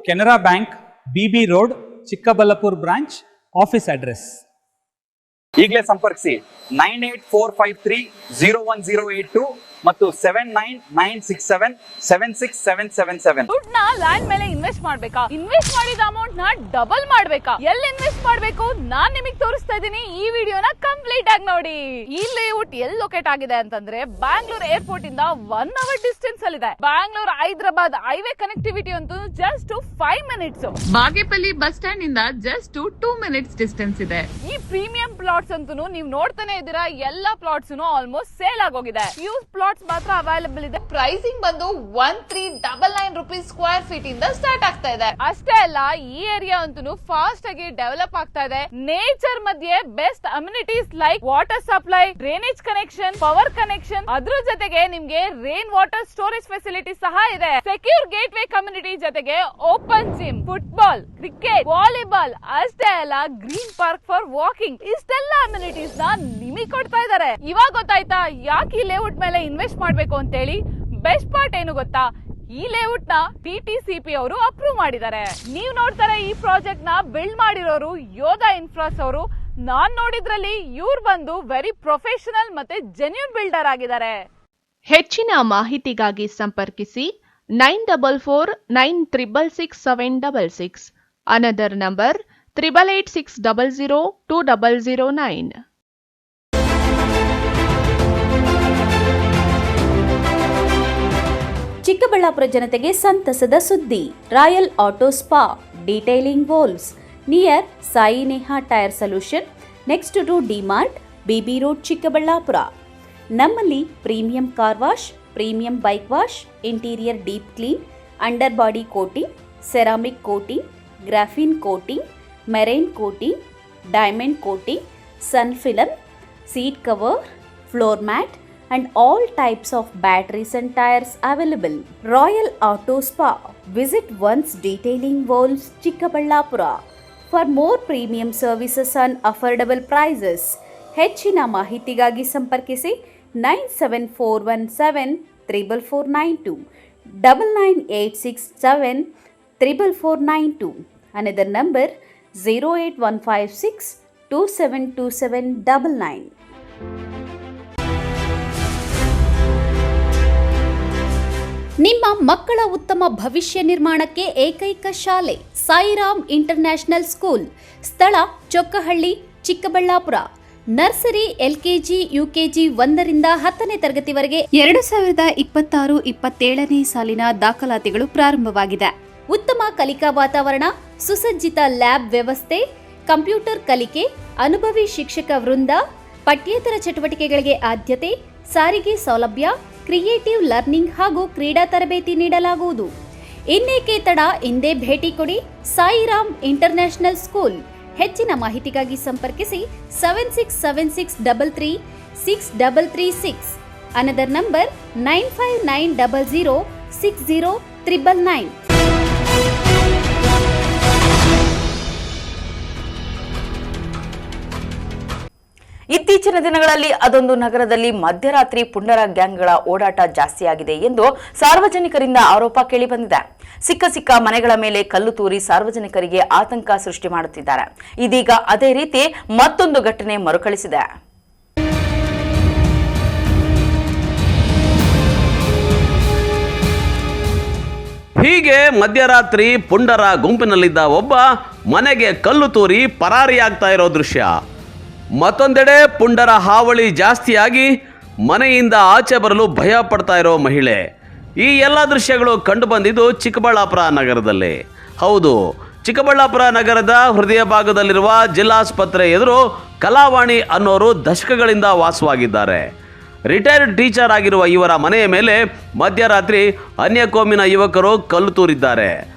Canara bank, BB road, Chikkaballapur branch. Office address ಈಗಲೇ ಸಂಪರ್ಕಿಸಿ 9845301082 ಮತ್ತು 7996776777. ದುಡ್ಡನ್ನ ಲ್ಯಾಂಡ್ ಮೇಲೆ ಇನ್ವೆಸ್ಟ್ ಮಾಡ್ಬೇಕಾ? ಇನ್ವೆಸ್ಟ್ ಮಾಡಿದ ಅಮೌಂಟ್ ನ ಡಬಲ್ ಮಾಡ್ಬೇಕಾ? ಎಲ್ಲಿ ಇನ್ವೆಸ್ಟ್ ಮಾಡ್ಬೇಕು ನಾನ್ ನಿಮಗೆ ತೋರಿಸ್ತಾ ಇದ್ದೀನಿ. ಈ ವಿಡಿಯೋನ ಕಂಪ್ಲೀಟ್ ಆಗಿ ನೋಡಿ. ಈ ಲೇಔಟ್ ಎಲ್ಲಿ ಲೊಕೇಟ್ ಆಗಿದೆ ಅಂತಂದ್ರೆ ಬ್ಯಾಂಗ್ಳೂರ್ ಏರ್ಪೋರ್ಟ್ ಇಂದ 1 ಅವರ್ ಡಿಸ್ಟೆನ್ಸ್ ಅಲ್ಲಿ ಇದೆ. ಬ್ಯಾಂಗ್ಳೂರ್ ಹೈದರಾಬಾದ್ ಹೈವೇ ಕನೆಕ್ಟಿವಿಟಿ ಅಂತೂ just 5 minutes. Bagepalli bus stand ಇಂದ ಜಸ್ಟ್ 2 ಮಿನಿಟ್ಸ್ ಡಿಸ್ಟೆನ್ಸ್ ಇದೆ. ಈ ಪ್ರೀಮಿಯಂ ಪ್ಲಾಟ್ಸ್ ಅಂತೂ ನೀವು ನೋಡ್ತಾನೆ ಇದ್ದೀರಾ, ಎಲ್ಲಾ ಪ್ಲಾಟ್ಸ್ ಆಲ್ಮೋಸ್ಟ್ ಸೇಲ್ ಆಗೋಗಿದೆ. ಯೂಸ್ ಪ್ಲಾಟ್ಸ್ ಮಾತ್ರ ಅವೈಲೇಬಲ್ ಇದೆ. ಪ್ರೈಸಿಂಗ್ ಬಂದು 1399 ರೂಪೀಸ್ ಸ್ಕ್ವೇರ್ ಫೀಟ್ ಇಂದ ಸ್ಟಾರ್ಟ್ ಆಗ್ತಾ ಇದೆ. ಅಷ್ಟೇ ಅಲ್ಲ, ಈ ಏರಿಯಾ ಅಂತೂ ಫಾಸ್ಟ್ ಆಗಿ ಡೆವಲಪ್ ಆಗ್ತಾ ಇದೆ. ನೇಚರ್ ಮಧ್ಯೆ best amenities like water supply, drainage connection, power connection, ಅದ್ರ ಜೊತೆಗೆ ನಿಮ್ಗೆ ರೈನ್ ವಾಟರ್ ಸ್ಟೋರೇಜ್ ಫೆಸಿಲಿಟಿ ಸಹ ಇದೆ. ಸೆಕ್ಯೂರ್ ಗೇಟ್ ವೇ ಕಮ್ಯುನಿಟಿ ಜೊತೆಗೆ open gym, football, cricket, volleyball, ಅಷ್ಟೇ ಅಲ್ಲ ಗ್ರೀನ್ ಪಾರ್ಕ್ ಫಾರ್ ವಾಕಿಂಗ್, ಇಷ್ಟೆಲ್ಲ ಅಮ್ಯುನಿಟೀಸ್ ನ ನಿಮಗೆ ಕೊಡ್ತಾ ಇದ್ದಾರೆ. ಇವಾಗ ಗೊತ್ತಾಯ್ತಾ ಯಾಕೆ ಈ ಲೇಔಟ್ ಮೇಲೆ ಇನ್ವೆಸ್ಟ್ ಮಾಡ್ಬೇಕು ಅಂತ ಹೇಳಿ? ಬೆಸ್ಟ್ ಪಾರ್ಟ್ ಏನು ಗೊತ್ತಾ? ಈ ಲೇಔಟ್ ನ TTCP ಅವರು ಅಪ್ರೂವ್ ಮಾಡಿದ್ದಾರೆ. ನೀವು ನೋಡ್ತಾರೆ ಈ ಪ್ರಾಜೆಕ್ಟ್ ನ ಬಿಲ್ಡ್ ಮಾಡಿರೋರು ಯೋಧಾ ಇನ್ಫ್ರಾಸ್ ಅವರು. ನಾನ್ ನೋಡಿದ್ರಲ್ಲಿ ಇವ್ರು ಬಂದು ವೆರಿ ಪ್ರೊಫೆಷನಲ್ ಮತ್ತೆ ಜೆನ್ಯೂನ್ ಬಿಲ್ಡರ್ ಆಗಿದ್ದಾರೆ. ಹೆಚ್ಚಿನ ಮಾಹಿತಿಗಾಗಿ ಸಂಪರ್ಕಿಸಿ 9449666766. Another number 8886002009. ಚಿಕ್ಕಬಳ್ಳಾಪುರ ಜನತೆಗೆ ಸಂತಸದ ಸುದ್ದಿ. ರಾಯಲ್ ಆಟೋ ಸ್ಪಾ, ಡೀಟೈಲಿಂಗ್ ವೋಲ್ಸ್, near Sai Neha tyre solution, next to DMart, BB road, Chikkaballapur. ನಮ್ಮಲ್ಲಿ premium car wash, premium bike wash, interior deep clean, under body coating, ceramic coating, graphene coating, marine coating, diamond coating, sun film, seat cover, floor mat and all types of batteries and tires available. Royal Auto Spa. Visit once detailing walls, Chikkaballapura. For more premium services and affordable prices, ಹೆಚ್ಚಿನ ಮಾಹಿತಿಗಾಗಿ ಸಂಪರ್ಕಿಸಿ 97417 44492 9986744492. Another number 08156 272799. ನಿಮ್ಮ ಮಕ್ಕಳ ಉತ್ತಮ ಭವಿಷ್ಯ ನಿರ್ಮಾಣಕ್ಕೆ ಏಕೈಕ ಶಾಲೆ ಸಾಯಿರಾಮ್ ಇಂಟರ್ನ್ಯಾಷನಲ್ ಸ್ಕೂಲ್. ಸ್ಥಳ Chokkahalli, Chikkaballapur. Nursery, LKG, UKG 1ರಿಂದ 10ನೇ ತರಗತಿವರೆಗೆ 2026-27ನೇ ಸಾಲಿನ ದಾಖಲಾತಿಗಳು ಪ್ರಾರಂಭವಾಗಿದೆ. ಉತ್ತಮ ಕಲಿಕಾ ವಾತಾವರಣ, ಸುಸಜ್ಜಿತ ಲ್ಯಾಬ್ ವ್ಯವಸ್ಥೆ, ಕಂಪ್ಯೂಟರ್ ಕಲಿಕೆ, ಅನುಭವಿ ಶಿಕ್ಷಕ ವೃಂದ, ಪಠ್ಯೇತರ ಚಟುವಟಿಕೆಗಳಿಗೆ ಆದ್ಯತೆ, ಸಾರಿಗೆ ಸೌಲಭ್ಯ, ಕ್ರಿಯೇಟಿವ್ ಲರ್ನಿಂಗ್ ಹಾಗೂ ಕ್ರೀಡಾ ತರಬೇತಿ ನೀಡಲಾಗುವುದು. ಇನ್ನೇಕೆ ತಡ, ಹಿಂದೆ ಭೇಟಿ ಕೊಡಿ ಸಾಯಿರಾಮ್ ಇಂಟರ್ನ್ಯಾಷನಲ್ ಸ್ಕೂಲ್. ಹೆಚ್ಚಿನ ಮಾಹಿತಿಗಾಗಿ ಸಂಪರ್ಕಿಸಿ 7676336336. Another number 9590060999. ಇತ್ತೀಚಿನ ದಿನಗಳಲ್ಲಿ ಅದೊಂದು ನಗರದಲ್ಲಿ ಮಧ್ಯರಾತ್ರಿ ಪುಂಡರ ಗ್ಯಾಂಗ್ಗಳ ಓಡಾಟ ಜಾಸ್ತಿಯಾಗಿದೆ ಎಂದು ಸಾರ್ವಜನಿಕರಿಂದ ಆರೋಪ ಕೇಳಿಬಂದಿದೆ. ಸಿಕ್ಕ ಮನೆಗಳ ಮೇಲೆ ಕಲ್ಲು ತೂರಿ ಸಾರ್ವಜನಿಕರಿಗೆ ಆತಂಕ ಸೃಷ್ಟಿ ಮಾಡುತ್ತಿದ್ದಾರೆ. ಇದೀಗ ಅದೇ ರೀತಿ ಮತ್ತೊಂದು ಘಟನೆ ಮರುಕಳಿಸಿದೆ. ಹೀಗೆ ಮಧ್ಯರಾತ್ರಿ ಪುಂಡರ ಗುಂಪಿನಲ್ಲಿದ್ದ ಒಬ್ಬ ಮನೆಗೆ ಕಲ್ಲು ತೂರಿ ಪರಾರಿಯಾಗ್ತಾ ಇರೋ ದೃಶ್ಯ. ಮತ್ತೊಂದೆಡೆ ಪುಂಡರ ಹಾವಳಿ ಜಾಸ್ತಿಯಾಗಿ ಮನೆಯಿಂದ ಆಚೆ ಬರಲು ಭಯ ಪಡ್ತಾ ಇರೋ ಮಹಿಳೆ. ಈ ಎಲ್ಲ ದೃಶ್ಯಗಳು ಕಂಡುಬಂದಿದ್ದು ಚಿಕ್ಕಬಳ್ಳಾಪುರ ನಗರದಲ್ಲಿ. ಹೌದು, ಚಿಕ್ಕಬಳ್ಳಾಪುರ ನಗರದ ಹೃದಯ ಭಾಗದಲ್ಲಿರುವ ಜಿಲ್ಲಾಸ್ಪತ್ರೆ ಎದುರು ಕಲಾವಾಣಿ ಅನ್ನೋರು ದಶಕಗಳಿಂದ ವಾಸವಾಗಿದ್ದಾರೆ. ರಿಟೈರ್ಡ್ ಟೀಚರ್ ಆಗಿರುವ ಇವರ ಮನೆಯ ಮೇಲೆ ಮಧ್ಯರಾತ್ರಿ ಅನ್ಯಕೋಮಿನ ಯುವಕರು ಕಲ್ಲು ತೂರಿದ್ದಾರೆ.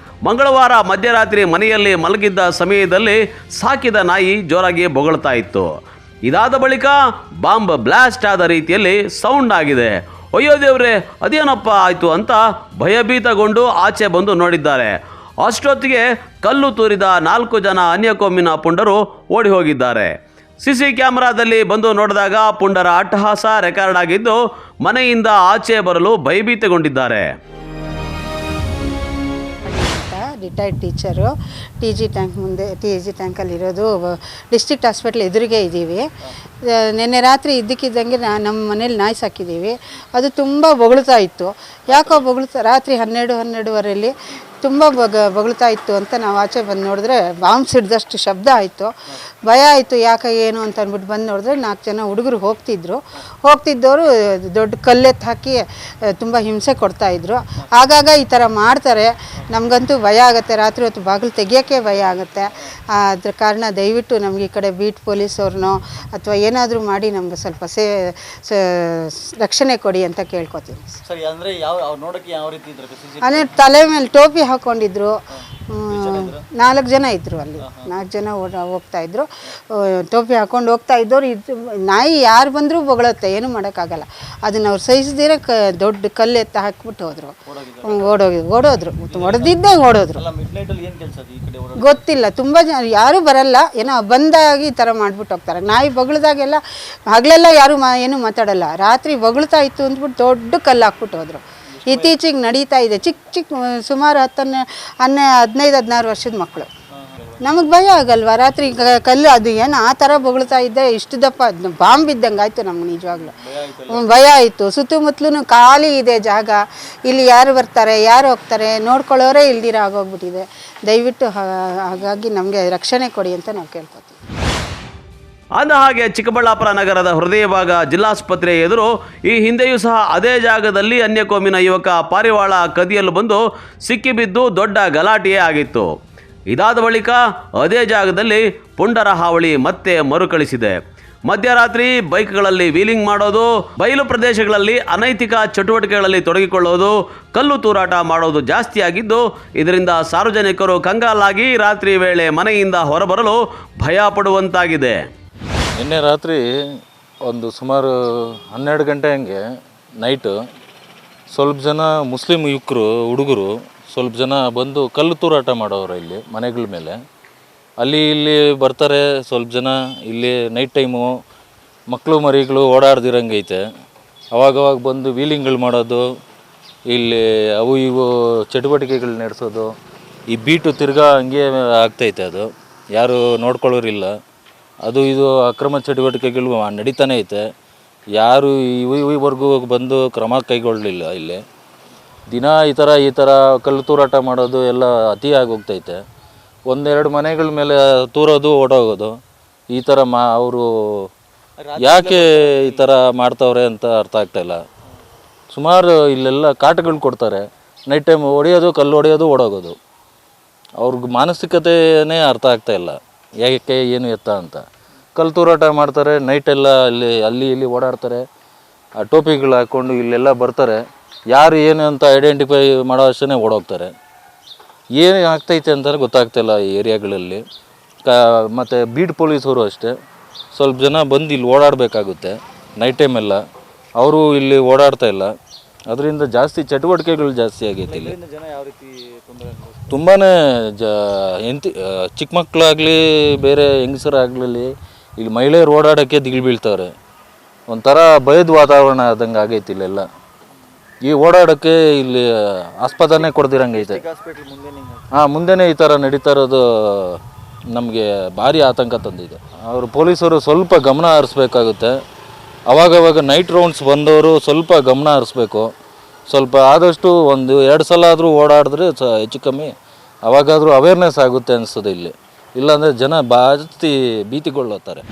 ಮಂಗಳವಾರ ಮಧ್ಯರಾತ್ರಿ ಮನೆಯಲ್ಲಿ ಮಲಗಿದ್ದ ಸಮಯದಲ್ಲಿ ಸಾಕಿದ ನಾಯಿ ಜೋರಾಗಿ ಬೊಗಳ್ತಾ ಇತ್ತು. ಇದಾದ ಬಳಿಕ ಬಾಂಬ್ ಬ್ಲಾಸ್ಟ್ ಆದ ರೀತಿಯಲ್ಲಿ ಸೌಂಡ್ ಆಗಿದೆ. ಅಯ್ಯೋ ದೇವ್ರೆ, ಅದೇನಪ್ಪ ಆಯಿತು ಅಂತ ಭಯಭೀತಗೊಂಡು ಆಚೆ ಬಂದು ನೋಡಿದ್ದಾರೆ. ಅಷ್ಟೊತ್ತಿಗೆ ಕಲ್ಲು ತೂರಿದ 4 ಜನ ಅನ್ಯಕೋಮಿನ ಪುಂಡರು ಓಡಿ ಹೋಗಿದ್ದಾರೆ. ಸಿಸಿ ಕ್ಯಾಮೆರಾದಲ್ಲಿ ಬಂದು ನೋಡಿದಾಗ ಪುಂಡರ ಅಟ್ಟಹಾಸ ರೆಕಾರ್ಡ್ ಆಗಿದ್ದು ಮನೆಯಿಂದ ಆಚೆ ಬರಲು ಭಯಭೀತಗೊಂಡಿದ್ದಾರೆ. ರಿಟೈರ್ಡ್ ಟೀಚರು, TG ಟ್ಯಾಂಕ್ ಮುಂದೆ, TG ಟ್ಯಾಂಕಲ್ಲಿರೋದು ಡಿಸ್ಟ್ರಿಕ್ಟ್ ಹಾಸ್ಪಿಟ್ಲ್ ಎದುರಿಗೆ ಇದ್ದೀವಿ. ನಿನ್ನೆ ರಾತ್ರಿ ಇದ್ದಕ್ಕಿದ್ದಂಗೆ ನಮ್ಮ ಮನೇಲಿ ನಾಯಿ ಸಾಕಿದ್ದೀವಿ. ಅದು ತುಂಬ ಬೊಗಳ್ತಾ ಇತ್ತು. ಯಾಕೋ ರಾತ್ರಿ 12-12:30 ತುಂಬ ಬೊಗಳ್ತಾ ಇತ್ತು ಅಂತ ನಾವು ಆಚೆ ಬಂದು ನೋಡಿದ್ರೆ ಬಾಂಬ್ ಸಿಡ್ದಷ್ಟು ಶಬ್ದ ಆಯಿತು. ಭಯ ಆಯಿತು, ಯಾಕೆ ಏನು ಅಂತ ಅಂದ್ಬಿಟ್ಟು ಬಂದು ನೋಡಿದ್ರೆ 4 ಜನ ಹುಡುಗರು ಹೋಗ್ತಿದ್ದವರು ದೊಡ್ಡ ಕಲ್ಲೆತ್ತು ಹಾಕಿ ತುಂಬ ಹಿಂಸೆ ಕೊಡ್ತಾಯಿದ್ರು. ಆಗಾಗ ಈ ಥರ ಮಾಡ್ತಾರೆ. ನಮಗಂತೂ ಭಯ ಆಗುತ್ತೆ. ರಾತ್ರಿ ಹೊತ್ತು ಬಾಗಿಲು ತೆಗಿಯೋಕ್ಕೆ ಭಯ ಆಗುತ್ತೆ. ಅದ್ರ ಕಾರಣ ದಯವಿಟ್ಟು ನಮಗೆ ಈ ಕಡೆ ಬೀಟ್ ಪೊಲೀಸವ್ರನ್ನೋ ಅಥವಾ ಏನಾದರೂ ಮಾಡಿ ನಮ್ಗೆ ಸ್ವಲ್ಪ ರಕ್ಷಣೆ ಕೊಡಿ ಅಂತ ಕೇಳ್ಕೊತೀನಿ. ಅಂದರೆ ತಲೆ ಮೇಲೆ ಟೋಪಿ ಹಾಕ್ಕೊಂಡಿದ್ರು. 4 ಜನ ಇದ್ದರು ಅಲ್ಲಿ. 4 ಜನ ಹೋಗ್ತಾಯಿದ್ರು. ಟೋಪಿ ಹಾಕ್ಕೊಂಡು ಹೋಗ್ತಾ ಇದ್ದವ್ರು. ನಾಯಿ ಯಾರು ಬಂದರೂ ಬೊಗಳುತ್ತೆ, ಏನೂ ಮಾಡೋಕ್ಕಾಗಲ್ಲ. ಅದನ್ನು ಅವ್ರು ಸಹಿಸ್ದಿರ ದೊಡ್ಡ ಕಲ್ಲು ಎತ್ತ ಹಾಕ್ಬಿಟ್ಟು ಹೋದರು. ಓಡೋದ್ರು. ಹೊಡೆದಿದ್ದೇ ಓಡೋದ್ರು. ಗೊತ್ತಿಲ್ಲ, ತುಂಬ ಜನ ಯಾರೂ ಬರಲ್ಲ, ಏನೋ ಬಂದಾಗಿ ಈ ಥರ ಮಾಡ್ಬಿಟ್ಟು ಹೋಗ್ತಾರೆ. ನಾಯಿ ಬೊಗಳ್ದಾಗೆಲ್ಲ ಹಗಲೆಲ್ಲ ಯಾರೂ ಏನೂ ಮಾತಾಡಲ್ಲ. ರಾತ್ರಿ ಬೊಗಳ್ತಾ ಇತ್ತು ಅಂದ್ಬಿಟ್ಟು ದೊಡ್ಡ ಕಲ್ಲು ಹಾಕ್ಬಿಟ್ಟು ಹೋದರು. ಇತ್ತೀಚೆಗೆ ನಡೀತಾ ಇದೆ. ಚಿಕ್ಕ ಸುಮಾರು 15-16 ವರ್ಷದ ಮಕ್ಕಳು. ನಮಗೆ ಭಯ ಆಗಲ್ವಾ ರಾತ್ರಿ ಕಲ್ಲು? ಅದು ಏನು ಆ ಥರ ಬೊಗಳ್ತಾ ಇದ್ದೆ, ಇಷ್ಟು ದಪ್ಪ ಬಾಂಬ್ ಇದ್ದಂಗೆ ಆಯಿತು ನಮ್ಗೆ. ನಿಜವಾಗ್ಲೂ ಭಯ ಆಯಿತು. ಸುತ್ತಮುತ್ತಲೂ ಖಾಲಿ ಇದೆ ಜಾಗ. ಇಲ್ಲಿ ಯಾರು ಬರ್ತಾರೆ, ಯಾರು ಹೋಗ್ತಾರೆ, ನೋಡ್ಕೊಳ್ಳೋರೇ ಇಲ್ದಿರ ಆಗೋಗ್ಬಿಟ್ಟಿದೆ. ದಯವಿಟ್ಟು ಹಾಗಾಗಿ ನಮಗೆ ರಕ್ಷಣೆ ಕೊಡಿ ಅಂತ ನಾವು ಕೇಳ್ಕೊತೀವಿ. ಅಂದ ಹಾಗೆ ಚಿಕ್ಕಬಳ್ಳಾಪುರ ನಗರದ ಹೃದಯ ಭಾಗ ಜಿಲ್ಲಾಸ್ಪತ್ರೆ ಎದುರು ಈ ಹಿಂದೆಯೂ ಸಹ ಅದೇ ಜಾಗದಲ್ಲಿ ಅನ್ಯಕೋಮಿನ ಯುವಕ ಪಾರಿವಾಳ ಕದಿಯಲು ಬಂದು ಸಿಕ್ಕಿಬಿದ್ದು ದೊಡ್ಡ ಗಲಾಟೆಯೇ ಆಗಿತ್ತು. ಇದಾದ ಬಳಿಕ ಅದೇ ಜಾಗದಲ್ಲಿ ಪುಂಡರ ಹಾವಳಿ ಮತ್ತೆ ಮರುಕಳಿಸಿದೆ. ಮಧ್ಯರಾತ್ರಿ ಬೈಕ್ಗಳಲ್ಲಿ ವೀಲಿಂಗ್ ಮಾಡೋದು, ಬಯಲು ಪ್ರದೇಶಗಳಲ್ಲಿ ಅನೈತಿಕ ಚಟುವಟಿಕೆಗಳಲ್ಲಿ ತೊಡಗಿಕೊಳ್ಳೋದು, ಕಲ್ಲು ತೂರಾಟ ಮಾಡೋದು ಜಾಸ್ತಿಯಾಗಿದ್ದು, ಇದರಿಂದ ಸಾರ್ವಜನಿಕರು ಕಂಗಾಲಾಗಿ ರಾತ್ರಿ ವೇಳೆ ಮನೆಯಿಂದ ಹೊರಬರಲು ಭಯ ಪಡುವಂತಾಗಿದೆ. ನಿನ್ನೆ ರಾತ್ರಿ ಒಂದು ಸುಮಾರು 12 ಗಂಟೆ ಹಂಗೆ ನೈಟು ಸ್ವಲ್ಪ ಜನ ಮುಸ್ಲಿಂ ಯುವಕರು ಹುಡುಗರು ಸ್ವಲ್ಪ ಜನ ಬಂದು ಕಲ್ಲು ತೂರಾಟ ಮಾಡೋರು ಇಲ್ಲಿ ಮನೆಗಳ ಮೇಲೆ. ಅಲ್ಲಿ ಇಲ್ಲಿ ಬರ್ತಾರೆ ಸ್ವಲ್ಪ ಜನ. ಇಲ್ಲಿ ನೈಟ್ ಟೈಮು ಮಕ್ಕಳು ಮರಿಗಳು ಓಡಾಡ್ದಿರಂಗೈತೆ. ಅವಾಗವಾಗ ಬಂದು ವೀಲಿಂಗ್ಗಳು ಮಾಡೋದು, ಇಲ್ಲಿ ಅವು ಇವು ಚಟುವಟಿಕೆಗಳು ನಡೆಸೋದು. ಈ ಬೀಟು ತಿರ್ಗಾ ಹಂಗೆ ಆಗ್ತೈತೆ. ಅದು ಯಾರು ನೋಡ್ಕೊಳ್ಳೋರಿಲ್ಲ. ಅದು ಇದು ಅಕ್ರಮ ಚಟುವಟಿಕೆಗಳು ನಡೀತಾನೆ ಐತೆ. ಯಾರು ಇವರೆಗೂ ಬಂದು ಕ್ರಮ ಕೈಗೊಳ್ಳಲಿಲ್ಲ. ಇಲ್ಲಿ ದಿನ ಈ ಥರ ಕಲ್ಲು ತೂರಾಟ ಮಾಡೋದು ಎಲ್ಲ ಅತಿ ಆಗೋಗ್ತೈತೆ. ಒಂದೆರಡು ಮನೆಗಳ ಮೇಲೆ ತೂರೋದು ಓಡೋಗೋದು ಈ ಥರ ಅವರು ಯಾಕೆ ಈ ಥರ ಮಾಡ್ತವ್ರೆ ಅಂತ ಅರ್ಥ ಆಗ್ತಾಯಿಲ್ಲ. ಸುಮಾರು ಇಲ್ಲೆಲ್ಲ ಕಾಟಗಳು ಕೊಡ್ತಾರೆ. ನೈಟ್ ಟೈಮ್ ಹೊಡೆಯೋದು, ಕಲ್ಲು ಹೊಡೆಯೋದು, ಓಡೋಗೋದು. ಅವ್ರಿಗೆ ಮಾನಸಿಕತೆಯೇ ಅರ್ಥ ಆಗ್ತಾಯಿಲ್ಲ, ಯಾಕೆ ಏನು ಎತ್ತ ಅಂತ. ಕಲ್ಲು ತೂರಾಟ ಮಾಡ್ತಾರೆ ನೈಟೆಲ್ಲ. ಅಲ್ಲಿ ಇಲ್ಲಿ ಓಡಾಡ್ತಾರೆ. ಆ ಟೋಪಿಗಳು ಹಾಕ್ಕೊಂಡು ಇಲ್ಲೆಲ್ಲ ಬರ್ತಾರೆ. ಯಾರು ಏನು ಅಂತ ಐಡೆಂಟಿಫೈ ಮಾಡೋ ಅಷ್ಟೇ ಓಡೋಗ್ತಾರೆ. ಏನು ಆಗ್ತೈತೆ ಅಂತಲೇ ಗೊತ್ತಾಗ್ತಾಯಿಲ್ಲ ಈ ಏರಿಯಾಗಳಲ್ಲಿ. ಮತ್ತು ಬೀಟ್ ಪೊಲೀಸವರು ಅಷ್ಟೇ ಸ್ವಲ್ಪ ಜನ ಬಂದು ಇಲ್ಲಿ ಓಡಾಡಬೇಕಾಗುತ್ತೆ ನೈಟ್ ಟೈಮೆಲ್ಲ. ಅವರು ಇಲ್ಲಿ ಓಡಾಡ್ತಾ ಇಲ್ಲ. ಅದರಿಂದ ಜಾಸ್ತಿ ಚಟುವಟಿಕೆಗಳು ಜಾಸ್ತಿ ಆಗೈತೆ ಇಲ್ಲಿ. ತುಂಬಾ ಚಿಕ್ಕ ಮಕ್ಕಳಾಗಲಿ ಬೇರೆ ಹೆಂಗಸರಾಗಲಿ ಇಲ್ಲಿ ಮಹಿಳೆಯರು ಓಡಾಡೋಕ್ಕೆ ದಿಗಿಲು ಬೀಳ್ತವ್ರೆ. ಒಂಥರ ಭಯದ ವಾತಾವರಣ ಆದಂಗೆ ಆಗೈತೆ ಇಲ್ಲೆಲ್ಲ. ಈ ಓಡಾಡೋಕ್ಕೆ ಇಲ್ಲಿ ಆಸ್ಪತ್ರೆ ಕೊಡ್ದಿರಂಗೈತೆ. ಮುಂದೆನೇ ಈ ಥರ ನಡೀತಾ ಇರೋದು ನಮಗೆ ಭಾರಿ ಆತಂಕ ತಂದಿದೆ. ಅವರು ಪೊಲೀಸರು ಸ್ವಲ್ಪ ಗಮನ ಹರಿಸ್ಬೇಕಾಗುತ್ತೆ. ಅವಾಗವಾಗ ನೈಟ್ ರೌಂಡ್ಸ್ ಬಂದವರು ಸ್ವಲ್ಪ ಗಮನ ಹರಿಸ್ಬೇಕು. ಸ್ವಲ್ಪ ಆದಷ್ಟು 1-2 ಸಲ ಆದರೂ ಓಡಾಡಿದ್ರೆ ಹೆಚ್ಚು ಕಮ್ಮಿ ಅವಾಗಾದರೂ ಅವೇರ್ನೆಸ್ ಆಗುತ್ತೆ ಅನಿಸ್ತದೆ ಇಲ್ಲಿ. ಇಲ್ಲಾಂದರೆ ಜನ ಜಾಸ್ತಿ ಭೀತಿಗೊಳ್ಳುತ್ತಾರೆ.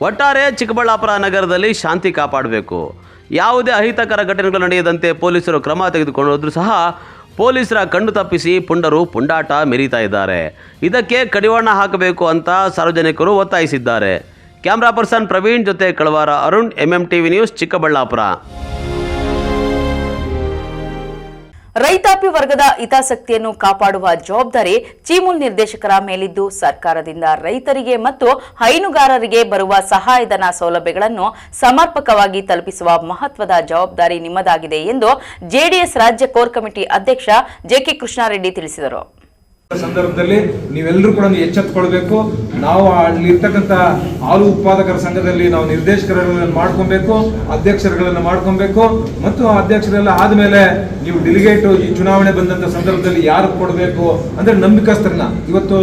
ಒಟ್ಟಾರೆ ಚಿಕ್ಕಬಳ್ಳಾಪುರ ನಗರದಲ್ಲಿ ಶಾಂತಿ ಕಾಪಾಡಬೇಕು. ಯಾವುದೇ ಅಹಿತಕರ ಘಟನೆಗಳು ನಡೆಯದಂತೆ ಪೊಲೀಸರು ಕ್ರಮ ತೆಗೆದುಕೊಂಡರೂ ಸಹ ಪೊಲೀಸರ ಕಣ್ಣು ತಪ್ಪಿಸಿ ಪುಂಡರು ಪುಂಡಾಟ ಮೆರೀತಾ ಇದ್ದಾರೆ. ಇದಕ್ಕೆ ಕಡಿವಾಣ ಹಾಕಬೇಕು ಅಂತ ಸಾರ್ವಜನಿಕರು ಒತ್ತಾಯಿಸಿದ್ದಾರೆ. ಕ್ಯಾಮ್ರಾ ಪರ್ಸನ್ ಪ್ರವೀಣ್ ಜೊತೆ ಕಳವಾರ ಅರುಣ್, MMTV ನ್ಯೂಸ್, ಚಿಕ್ಕಬಳ್ಳಾಪುರ. ರೈತಾಪಿ ವರ್ಗದ ಹಿತಾಸಕ್ತಿಯನ್ನು ಕಾಪಾಡುವ ಜವಾಬ್ದಾರಿ ಚೀಮೂಲ್ ನಿರ್ದೇಶಕರ ಮೇಲಿದ್ದು, ಸರ್ಕಾರದಿಂದ ರೈತರಿಗೆ ಮತ್ತು ಹೈನುಗಾರರಿಗೆ ಬರುವ ಸಹಾಯಧನ ಸೌಲಭ್ಯಗಳನ್ನು ಸಮರ್ಪಕವಾಗಿ ತಲುಪಿಸುವ ಮಹತ್ವದ ಜವಾಬ್ದಾರಿ ನಿಮ್ಮದಾಗಿದೆ ಎಂದು ಜೆಡಿಎಸ್ ರಾಜ್ಯ ಕೋರ್ ಕಮಿಟಿ ಅಧ್ಯಕ್ಷ ಜೆಕೆ ಕೃಷ್ಣಾರೆಡ್ಡಿ ತಿಳಿಸಿದರು. ಸಂದರ್ಭದಲ್ಲಿ ನೀವೆಲ್ಲರೂ ಕೂಡ ಎಚ್ಚೆತ್ತುಕೊಳ್ಬೇಕು. ನಾವು ಅಲ್ಲಿರ್ತಕ್ಕಂಥ ಹಾಲು ಉತ್ಪಾದಕರ ಸಂಘದಲ್ಲಿ ನಾವು ನಿರ್ದೇಶಕರುಗಳನ್ನು ಮಾಡ್ಕೊಬೇಕು, ಅಧ್ಯಕ್ಷರುಗಳನ್ನು ಮಾಡ್ಕೊಬೇಕು. ಮತ್ತು ಅಧ್ಯಕ್ಷರೆಲ್ಲ ಆದಮೇಲೆ ನೀವು ಡೆಲಿಗೇಟ್ ಈ ಚುನಾವಣೆ ಬಂದಂಥ ಸಂದರ್ಭದಲ್ಲಿ ಯಾರು ಕೊಡಬೇಕು ಅಂದರೆ ನಂಬಿಕಸ್ಥರನ್ನ ಇವತ್ತು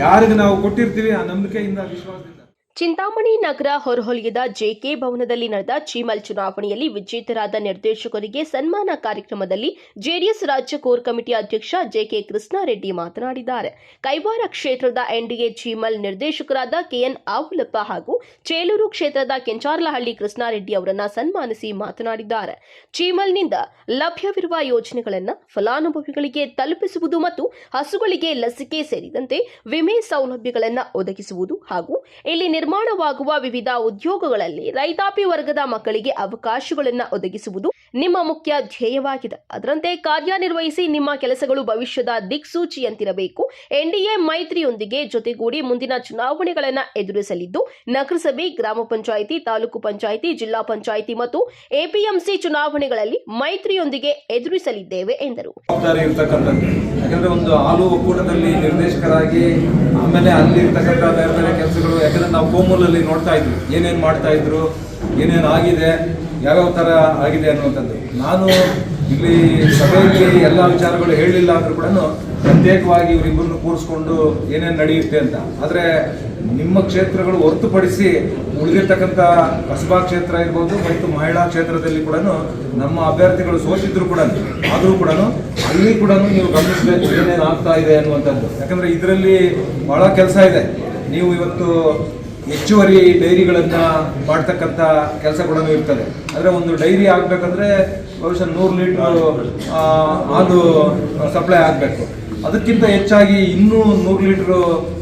ಯಾರಿಗೆ ನಾವು ಕೊಟ್ಟಿರ್ತೀವಿ ಆ ನಂಬಿಕೆಯಿಂದ ವಿಶ್ವಾಸದಿಂದ. ಚಿಂತಾಮಣಿ ನಗರ ಹೊರವಲಯದ ಜೆಕೆ ಭವನದಲ್ಲಿ ನಡೆದ ಚೀಮಲ್ ಚುನಾವಣೆಯಲ್ಲಿ ವಿಜೇತರಾದ ನಿರ್ದೇಶಕರಿಗೆ ಸನ್ಮಾನ ಕಾರ್ಯಕ್ರಮದಲ್ಲಿ ಜೆಡಿಎಸ್ ರಾಜ್ಯ ಕೋರ್ ಕಮಿಟಿ ಅಧ್ಯಕ್ಷ ಜೆಕೆ ಕೃಷ್ಣಾರೆಡ್ಡಿ ಮಾತನಾಡಿದ್ದಾರೆ. ಕೈವಾರ ಕ್ಷೇತ್ರದ ಎನ್ಡಿಎ ಚೀಮಲ್ ನಿರ್ದೇಶಕರಾದ ಕೆಎನ್ ಆವುಲಪ್ಪ ಹಾಗೂ ಚೇಲೂರು ಕ್ಷೇತ್ರದ ಕೆಂಚಾರ್ಲಹಳ್ಳಿ ಕೃಷ್ಣಾರೆಡ್ಡಿ ಅವರನ್ನ ಸನ್ಮಾನಿಸಿ ಮಾತನಾಡಿದ್ದಾರೆ. ಚೀಮಲ್ನಿಂದ ಲಭ್ಯವಿರುವ ಯೋಜನೆಗಳನ್ನು ಫಲಾನುಭವಿಗಳಿಗೆ ತಲುಪಿಸುವುದು ಮತ್ತು ಹಸುಗಳಿಗೆ ಲಸಿಕೆ ಸೇರಿದಂತೆ ವಿಮೆ ಸೌಲಭ್ಯಗಳನ್ನು ಒದಗಿಸುವುದು ಹಾಗೂ ಇಲ್ಲಿ ನಿರ್ಮಾಣವಾಗುವ ವಿವಿಧ ಉದ್ಯೋಗಗಳಲ್ಲಿ ರೈತಾಪಿ ವರ್ಗದ ಮಕ್ಕಳಿಗೆ ಅವಕಾಶಗಳನ್ನು ಒದಗಿಸುವುದು ನಿಮ್ಮ ಮುಖ್ಯ ಧ್ಯೇಯವಾಗಿದೆ. ಅದರಂತೆ ಕಾರ್ಯನಿರ್ವಹಿಸಿ ನಿಮ್ಮ ಕೆಲಸಗಳು ಭವಿಷ್ಯದ ದಿಕ್ಸೂಚಿಯಂತಿರಬೇಕು. ಎನ್ಡಿಎ ಮೈತ್ರಿಯೊಂದಿಗೆ ಜೊತೆಗೂಡಿ ಮುಂದಿನ ಚುನಾವಣೆಗಳನ್ನು ಎದುರಿಸಲಿದ್ದು, ನಗರಸಭೆ, ಗ್ರಾಮ ಪಂಚಾಯಿತಿ, ತಾಲೂಕು ಪಂಚಾಯಿತಿ, ಜಿಲ್ಲಾ ಪಂಚಾಯಿತಿ ಮತ್ತು ಎಪಿಎಂಸಿ ಚುನಾವಣೆಗಳಲ್ಲಿ ಮೈತ್ರಿಯೊಂದಿಗೆ ಎದುರಿಸಲಿದ್ದೇವೆ ಎಂದರು. ಯಾಕಂದ್ರೆ ಒಂದು ಹಾಲು ಒಕ್ಕೂಟದಲ್ಲಿ ನಿರ್ದೇಶಕರಾಗಿ ಆಮೇಲೆ ಅಲ್ಲಿ ಇರ್ತಕ್ಕಂಥ ಬೇರೆ ಬೇರೆ ಕೆಲಸಗಳು, ಯಾಕಂದ್ರೆ ನಾವು ಕೋಮೂಲಲ್ಲಿ ನೋಡ್ತಾ ಇದ್ವಿ ಏನೇನು ಮಾಡ್ತಾ ಇದ್ರು, ಏನೇನು ಆಗಿದೆ, ಯಾವ್ಯಾವ ಥರ ಆಗಿದೆ ಅನ್ನುವಂಥದ್ದು. ನಾನು ಇಲ್ಲಿ ಸಭೆಯಲ್ಲಿ ಎಲ್ಲ ವಿಚಾರಗಳು ಹೇಳಲಿಲ್ಲ ಅಂದ್ರೂ ಕೂಡ ಪ್ರತ್ಯೇಕವಾಗಿ ಇವರಿಬ್ಬರನ್ನು ಕೂರಿಸ್ಕೊಂಡು ಏನೇನು ನಡೆಯುತ್ತೆ ಅಂತ. ಆದರೆ ನಿಮ್ಮ ಕ್ಷೇತ್ರಗಳು ಹೊರತುಪಡಿಸಿ ಉಳಿದಿರ್ತಕ್ಕಂಥ ಕಸಬಾ ಕ್ಷೇತ್ರ ಇರ್ಬೋದು ಮತ್ತು ಮಹಿಳಾ ಕ್ಷೇತ್ರದಲ್ಲಿ ಕೂಡ ನಮ್ಮ ಅಭ್ಯರ್ಥಿಗಳು ಸೋತಿದ್ರು ಕೂಡ ಆದರೂ ಕೂಡ ಅಲ್ಲಿ ಕೂಡ ನೀವು ಗಮನಿಸಬೇಕು ಏನೇನು ಆಗ್ತಾ ಇದೆ ಅನ್ನುವಂಥದ್ದು. ಯಾಕಂದರೆ ಇದರಲ್ಲಿ ಭಾಳ ಕೆಲಸ ಇದೆ. ನೀವು ಇವತ್ತು ಹೆಚ್ಚುವರಿ ಡೈರಿಗಳನ್ನು ಮಾಡ್ತಕ್ಕಂಥ ಕೆಲಸ ಕೂಡ ಇರ್ತದೆ. ಅಂದರೆ ಒಂದು ಡೈರಿ ಆಗಬೇಕಂದ್ರೆ ಬಹುಶಃ 100 ಲೀಟ್ರು ಹಾಲು ಸಪ್ಲೈ ಆಗಬೇಕು. ಅದಕ್ಕಿಂತ ಹೆಚ್ಚಾಗಿ ಇನ್ನೂ 100 ಲೀಟರ್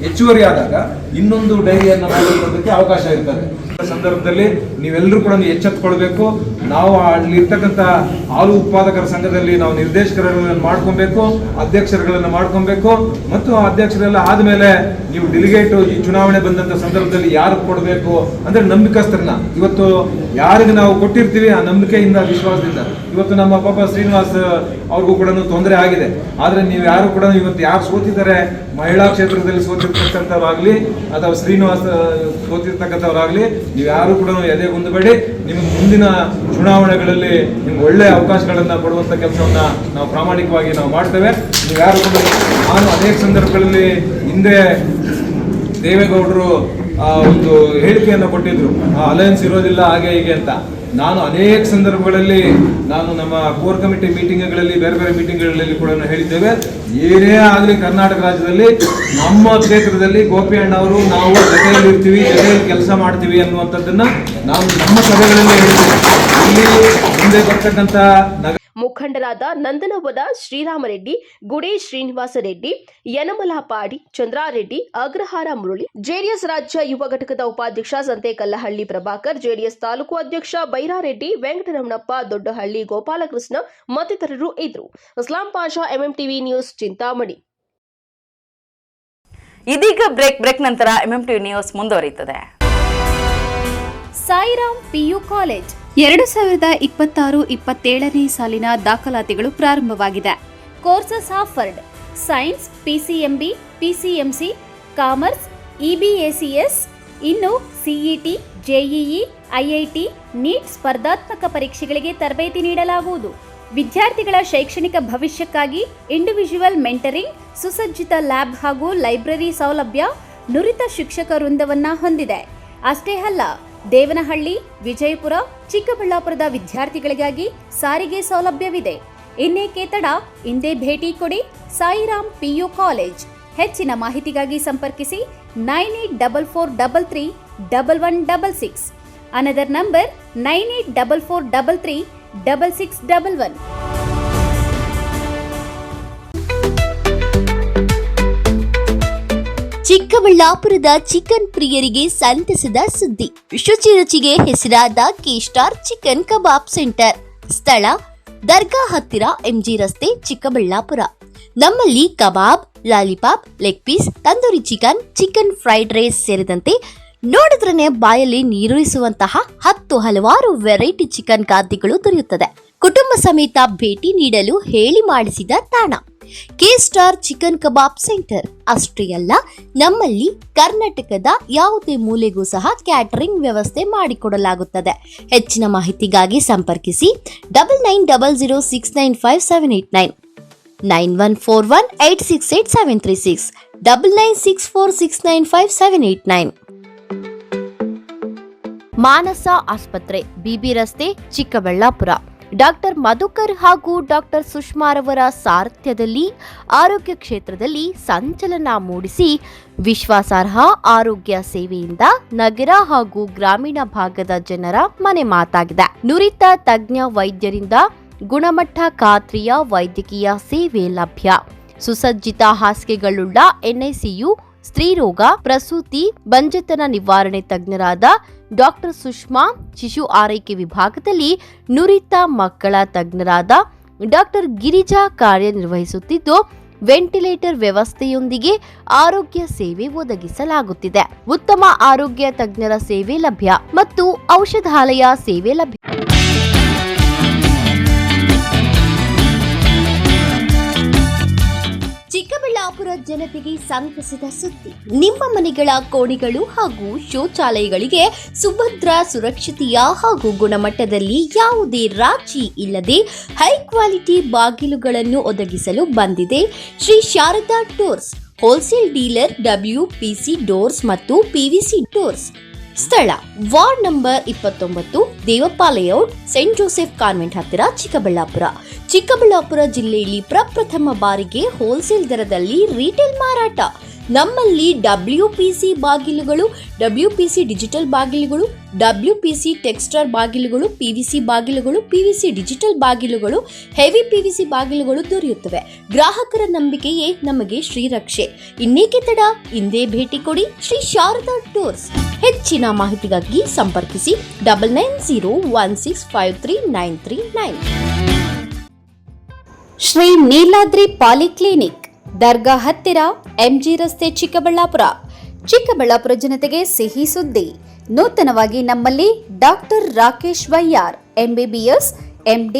ಹೆಚ್ಚುವರಿ ಆದಾಗ ಇನ್ನೊಂದು ಡೈರಿಯನ್ನು ಮಾಡೋದಕ್ಕೆ ಅವಕಾಶ ಇರ್ತದೆ. ಸಂದರ್ಭದಲ್ಲಿ ನೀವೆಲ್ಲರೂ ಕೂಡ ಎಚ್ಚೆತ್ತುಕೊಳ್ಬೇಕು. ನಾವು ಅಲ್ಲಿರ್ತಕ್ಕಂಥ ಹಾಲು ಉತ್ಪಾದಕರ ಸಂಘದಲ್ಲಿ ನಾವು ನಿರ್ದೇಶಕರುಗಳನ್ನು ಮಾಡ್ಕೊಬೇಕು, ಅಧ್ಯಕ್ಷರುಗಳನ್ನು ಮಾಡ್ಕೊಬೇಕು. ಮತ್ತು ಅಧ್ಯಕ್ಷರೆಲ್ಲ ಆದಮೇಲೆ ನೀವು ಡೆಲಿಗೇಟ್ ಈ ಚುನಾವಣೆ ಬಂದಂಥ ಸಂದರ್ಭದಲ್ಲಿ ಯಾರು ಕೊಡಬೇಕು ಅಂದರೆ ನಂಬಿಕಸ್ಥರನ್ನ, ಇವತ್ತು ಯಾರಿಗೆ ನಾವು ಕೊಟ್ಟಿರ್ತೀವಿ ಆ ನಂಬಿಕೆಯಿಂದ ವಿಶ್ವಾಸದಿಂದ. ಇವತ್ತು ನಮ್ಮ ಪಾಪ ಶ್ರೀನಿವಾಸ್ ಅವ್ರಿಗೂ ಕೂಡ ತೊಂದರೆ ಆಗಿದೆ. ಆದರೆ ನೀವು ಯಾರು ಕೂಡ ಇವತ್ತು ಯಾರು ಸೋತಿದ್ದಾರೆ, ಮಹಿಳಾ ಕ್ಷೇತ್ರದಲ್ಲಿ ಸೋತಿರ್ತಕ್ಕಂಥವ್ರಾಗಲಿ ಅಥವಾ ಶ್ರೀನಿವಾಸ್ ಸೋತಿರ್ತಕ್ಕಂಥವ್ರಾಗಲಿ, ನೀವು ಯಾರು ಕೂಡ ಎದೆಗುಂದಬೇಡಿ. ನಿಮಗೆ ಮುಂದಿನ ಚುನಾವಣೆಗಳಲ್ಲಿ ನಿಮ್ಗೆ ಒಳ್ಳೆಯ ಅವಕಾಶಗಳನ್ನು ಕೊಡುವಂಥ ಕೆಲಸವನ್ನು ನಾವು ಪ್ರಾಮಾಣಿಕವಾಗಿ ನಾವು ಮಾಡ್ತೇವೆ. ನೀವು ಯಾರು ಕೂಡ, ನಾನು ಅನೇಕ ಸಂದರ್ಭಗಳಲ್ಲಿ ಹಿಂದೆ ದೇವೇಗೌಡರು ಒಂದು ಹೇಳಿಕೆಯನ್ನು ಕೊಟ್ಟಿದ್ರು, ಅಲಯನ್ಸ್ ಇರೋದಿಲ್ಲ ಹಾಗೆ ಹೀಗೆ ಅಂತ. ನಾನು ಅನೇಕ ಸಂದರ್ಭಗಳಲ್ಲಿ ನಾನು ನಮ್ಮ ಕೋರ್ ಕಮಿಟಿ ಮೀಟಿಂಗ್ಗಳಲ್ಲಿ ಬೇರೆ ಬೇರೆ ಮೀಟಿಂಗ್ಗಳಲ್ಲಿ ಕೂಡ ಹೇಳಿದ್ದೇವೆ. ಏನೇ ಆಗಲಿ ಕರ್ನಾಟಕ ರಾಜ್ಯದಲ್ಲಿ ನಮ್ಮ ಕ್ಷೇತ್ರದಲ್ಲಿ ಗೋಪಿ ಅಣ್ಣವರು ನಾವು ಜೊತೆಯಲ್ಲಿ ಇರ್ತೀವಿ, ಜೊತೆಯಲ್ಲಿ ಕೆಲಸ ಮಾಡ್ತೀವಿ ಅನ್ನುವಂಥದ್ದನ್ನ ನಾವು ನಮ್ಮ ಸಭೆಗಳಲ್ಲಿ ಹೇಳಿದ್ದೇವೆ. ಇಲ್ಲಿ ಮುಂದೆ ಬರ್ತಕ್ಕಂಥ ಮುಖಂಡರಾದ ನಂದನವದ ಶ್ರೀರಾಮರೆಡ್ಡಿ, ಗುಡೇ ಶ್ರೀನಿವಾಸ ರೆಡ್ಡಿ, ಯನಮಲಪಾಡಿ, ಚಂದ್ರಾರೆಡ್ಡಿ, ಅಗ್ರಹಾರ ಮುರಳಿ, ಜೆಡಿಎಸ್ ರಾಜ್ಯ ಯುವ ಘಟಕದ ಉಪಾಧ್ಯಕ್ಷ ಸಂತೆಕಲ್ಲಹಳ್ಳಿ ಪ್ರಭಾಕರ್, ಜೆಡಿಎಸ್ ತಾಲೂಕು ಅಧ್ಯಕ್ಷ ಬೈರಾರೆಡ್ಡಿ, ವೆಂಕಟರಮಣಪ್ಪ, ದೊಡ್ಡಹಳ್ಳಿ ಗೋಪಾಲಕೃಷ್ಣ ಮತ್ತಿತರರು ಇದ್ದರು. ಇಸ್ಲಾಂ ಪಾಷಾ, ಎಂಎಂಟಿವಿ ನ್ಯೂಸ್, ಚಿಂತಾಮಣಿ. ಇದೀಗ ಬ್ರೇಕ್ ನಂತರ ಎಂಎಂಟಿವಿ ನ್ಯೂಸ್ ಮುಂದುವರಿಯುತ್ತದೆ. ಸಾಯಿರಾಮ್ ಪಿಯು ಕಾಲೇಜ್ 2026-27ನೇ ಸಾಲಿನ ದಾಖಲಾತಿಗಳು ಪ್ರಾರಂಭವಾಗಿದೆ. Courses offered: science, PCMB, PCMC, commerce, EBACS. ಇನ್ನು ಸಿಇಟಿ, ಜೆಇಇ, ಐಐಟಿ, ನೀಟ್ ಸ್ಪರ್ಧಾತ್ಮಕ ಪರೀಕ್ಷೆಗಳಿಗೆ ತರಬೇತಿ ನೀಡಲಾಗುವುದು. ವಿದ್ಯಾರ್ಥಿಗಳ ಶೈಕ್ಷಣಿಕ ಭವಿಷ್ಯಕ್ಕಾಗಿ ಇಂಡಿವಿಜುವಲ್ ಮೆಂಟರಿಂಗ್, ಸುಸಜ್ಜಿತ ಲ್ಯಾಬ್ ಹಾಗೂ ಲೈಬ್ರರಿ ಸೌಲಭ್ಯ, ನುರಿತ ಶಿಕ್ಷಕ ವೃಂದವನ್ನ ಹೊಂದಿದೆ. ಅಷ್ಟೇ ಅಲ್ಲ, ದೇವನಹಳ್ಳಿ, ವಿಜಯಪುರ, ಚಿಕ್ಕಬಳ್ಳಾಪುರದ ವಿದ್ಯಾರ್ಥಿಗಳಿಗಾಗಿ ಸಾರಿಗೆ ಸೌಲಭ್ಯವಿದೆ. ಇನ್ನೇಕೆ ತಡ, ಇಂದೇ ಭೇಟಿ ಕೊಡಿ ಸಾಯಿರಾಮ್ ಪಿಯು ಕಾಲೇಜ್. ಹೆಚ್ಚಿನ ಮಾಹಿತಿಗಾಗಿ ಸಂಪರ್ಕಿಸಿ 9844331166. Another number 9844336611. ಚಿಕ್ಕಬಳ್ಳಾಪುರದ ಚಿಕನ್ ಪ್ರಿಯರಿಗೆ ಸಂತಸದ ಸುದ್ದಿ. ಶುಚಿ ರುಚಿಗೆ ಹೆಸರಾದ ಕೆ-ಸ್ಟಾರ್ ಚಿಕನ್ ಕಬಾಬ್ ಸೆಂಟರ್. ಸ್ಥಳ: ದರ್ಗಾ ಹತ್ತಿರ, ಎಂಜಿ ರಸ್ತೆ, ಚಿಕ್ಕಬಳ್ಳಾಪುರ. ನಮ್ಮಲ್ಲಿ kebab, lollipop, leg piece, tandoori chicken, chicken fried rice ಸೇರಿದಂತೆ ನೋಡಿದ್ರನೆ ಬಾಯಲ್ಲಿ ನೀರೂರಿಸುವಂತಹ 10 ಹಲವಾರು ವೆರೈಟಿ ಚಿಕನ್ ಖಾದ್ಯಗಳು ದೊರೆಯುತ್ತದೆ. ಕುಟುಂಬ ಸಮೇತ ಭೇಟಿ ನೀಡಲು ಹೇಳಿ ಮಾಡಿಸಿದ ತಾಣ ಕೆ-ಸ್ಟಾರ್ ಚಿಕನ್ ಕಬಾಬ್ ಸೆಂಟರ್. ಅಷ್ಟೇ ಅಲ್ಲ, ನಮ್ಮಲ್ಲಿ ಕರ್ನಾಟಕದ ಯಾವುದೇ ಮೂಲೆಗೂ ಸಹ ಕ್ಯಾಟರಿಂಗ್ ವ್ಯವಸ್ಥೆ ಮಾಡಿಕೊಡಲಾಗುತ್ತದೆ. ಹೆಚ್ಚಿನ ಮಾಹಿತಿಗಾಗಿ ಸಂಪರ್ಕಿಸಿ 9900695789, 9141868736, 9964695789. ಮಾನಸ ಆಸ್ಪತ್ರೆ, ಬಿಬಿ ರಸ್ತೆ, ಚಿಕ್ಕಬಳ್ಳಾಪುರ. ಡಾಕ್ಟರ್ ಮಧುಕರ್ ಹಾಗೂ ಡಾಕ್ಟರ್ ಸುಷ್ಮಾರವರ ಸಾರಥ್ಯದಲ್ಲಿ ಆರೋಗ್ಯ ಕ್ಷೇತ್ರದಲ್ಲಿ ಸಂಚಲನ ಮೂಡಿಸಿ ವಿಶ್ವಾಸಾರ್ಹ ಆರೋಗ್ಯ ಸೇವೆಯಿಂದ ನಗರ ಹಾಗೂ ಗ್ರಾಮೀಣ ಭಾಗದ ಜನರ ಮನೆ ಮಾತಾಗಿದೆ. ನುರಿತ ತಜ್ಞ ವೈದ್ಯರಿಂದ ಗುಣಮಟ್ಟ ಖಾತ್ರಿಯ ವೈದ್ಯಕೀಯ ಸೇವೆ ಲಭ್ಯ. ಸುಸಜ್ಜಿತ ಹಾಸಿಗೆಗಳುಳ್ಳ ಎನ್ಐಸಿಯು, ಸ್ತ್ರೀರೋಗ, ಪ್ರಸೂತಿ, ಬಂಜೆತನ ನಿವಾರಣೆ ತಜ್ಞರಾದ ಡಾಕ್ಟರ್ ಸುಷ್ಮಾ, ಶಿಶು ಆರೈಕೆ ವಿಭಾಗದಲ್ಲಿ ನುರಿತ ಮಕ್ಕಳ ತಜ್ಞರಾದ ಡಾಕ್ಟರ್ ಗಿರಿಜಾ ಕಾರ್ಯನಿರ್ವಹಿಸುತ್ತಿದ್ದು, ವೆಂಟಿಲೇಟರ್ ವ್ಯವಸ್ಥೆಯೊಂದಿಗೆ ಆರೋಗ್ಯ ಸೇವೆ ಒದಗಿಸಲಾಗುತ್ತಿದೆ. ಉತ್ತಮ ಆರೋಗ್ಯ ತಜ್ಞರ ಸೇವೆ ಲಭ್ಯ ಮತ್ತು ಔಷಧಾಲಯ ಸೇವೆ ಲಭ್ಯ. ಚಿಕ್ಕಬಳ್ಳಾಪುರ ಜನತೆಗೆ ಸಂತಸದ ಸುದ್ದಿ. ನಿಮ್ಮ ಮನೆಗಳ ಕೋಣೆಗಳು ಹಾಗೂ ಶೌಚಾಲಯಗಳಿಗೆ ಸುಭದ್ರ, ಸುರಕ್ಷತೆಯ ಹಾಗೂ ಗುಣಮಟ್ಟದಲ್ಲಿ ಯಾವುದೇ ರಾಜಿ ಇಲ್ಲದೆ ಹೈ ಕ್ವಾಲಿಟಿ ಬಾಗಿಲುಗಳನ್ನು ಒದಗಿಸಲು ಬಂದಿದೆ Shri Sharada doors, wholesale dealer, WPC doors ಮತ್ತು PVC ಡೋರ್ಸ್. ಸ್ಥಳ: ward number 29, Devappa layout, Saint Joseph convent ಹತ್ತಿರ, ಚಿಕ್ಕಬಳ್ಳಾಪುರ. ಚಿಕ್ಕಬಳ್ಳಾಪುರ ಜಿಲ್ಲೆಯಲ್ಲಿ ಪ್ರಪ್ರಥಮ ಬಾರಿಗೆ ಹೋಲ್ಸೇಲ್ ದರದಲ್ಲಿ ರಿಟೇಲ್ ಮಾರಾಟ. ನಮ್ಮಲ್ಲಿ WPC ಬಾಗಿಲುಗಳು, WPC ಡಿಜಿಟಲ್ ಬಾಗಿಲುಗಳು, WPC ಟೆಕ್ಸ್ಚರ್ ಬಾಗಿಲುಗಳು, PVC ಬಾಗಿಲುಗಳು, PVC ಡಿಜಿಟಲ್ ಬಾಗಿಲುಗಳು, ಹೆವಿ PVC ಬಾಗಿಲುಗಳು ದೊರೆಯುತ್ತವೆ. ಗ್ರಾಹಕರ ನಂಬಿಕೆಯೇ ನಮಗೆ ಶ್ರೀರಕ್ಷೆ. ಇನ್ನೇಕೆ ತಡ, ಇಂದೇ ಭೇಟಿ ಕೊಡಿ ಶ್ರೀ ಶಾರದಾ ಟೂರ್ಸ್. ಹೆಚ್ಚಿನ ಮಾಹಿತಿಗಾಗಿ ಸಂಪರ್ಕಿಸಿ 9901653939. ಶ್ರೀ ನೀಲಾದ್ರಿ ಪಾಲಿಕ್ಲಿನಿಕ್, ದರ್ಗಾ ಹತ್ತಿರ, MG ರಸ್ತೆ, ಚಿಕ್ಕಬಳ್ಳಾಪುರ. ಚಿಕ್ಕಬಳ್ಳಾಪುರ ಜನತೆಗೆ ಸಿಹಿ ಸುದ್ದಿ. ನೂತನವಾಗಿ ನಮ್ಮಲ್ಲಿ ಡಾಕ್ಟರ್ ರಾಕೇಶ್ ವೈಯಾರ್ MBBS, MD,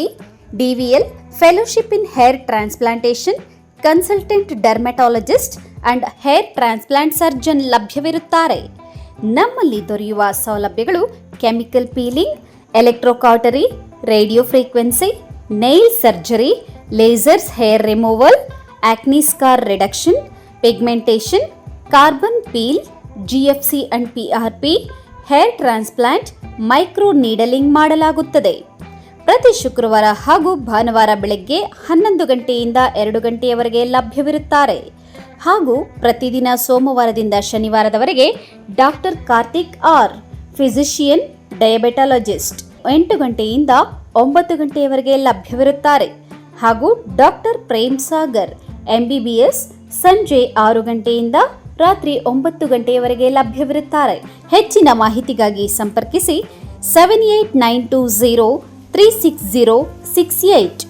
DVL, fellowship in hair transplantation, consultant dermatologist and hair transplant surgeon ಲಭ್ಯವಿರುತ್ತಾರೆ. ನಮ್ಮಲ್ಲಿ ದೊರೆಯುವ ಸೌಲಭ್ಯಗಳು chemical peeling, electrocautery, radio frequency, nail surgery, lasers hair removal, acne scar reduction, pigmentation, carbon peel, GFC and PRP, hair transplant, micro needling ಮಾಡಲಾಗುತ್ತದೆ. ಪ್ರತಿ ಶುಕ್ರವಾರ ಹಾಗೂ ಭಾನುವಾರ ಬೆಳಗ್ಗೆ 11 ಗಂಟೆಯಿಂದ 2 ಗಂಟೆಯವರೆಗೆ ಲಭ್ಯವಿರುತ್ತಾರೆ. ಹಾಗೂ ಪ್ರತಿದಿನ ಸೋಮವಾರದಿಂದ ಶನಿವಾರದವರೆಗೆ ಡಾಕ್ಟರ್ ಕಾರ್ತಿಕ್ ಆರ್, ಫಿಸಿಷಿಯನ್, ಡಯಾಬೆಟಾಲಜಿಸ್ಟ್ 8 ಗಂಟೆಯಿಂದ 9 ಗಂಟೆಯವರೆಗೆ ಲಭ್ಯವಿರುತ್ತಾರೆ. ಹಾಗೂ ಡಾಕ್ಟರ್ ಪ್ರೇಮ್ ಸಾಗರ್ MBBS ಸಂಜೆ 6 ಗಂಟೆಯಿಂದ ರಾತ್ರಿ 9 ಗಂಟೆಯವರೆಗೆ ಲಭ್ಯವಿರುತ್ತಾರೆ. ಹೆಚ್ಚಿನ ಮಾಹಿತಿಗಾಗಿ ಸಂಪರ್ಕಿಸಿ 7892036068.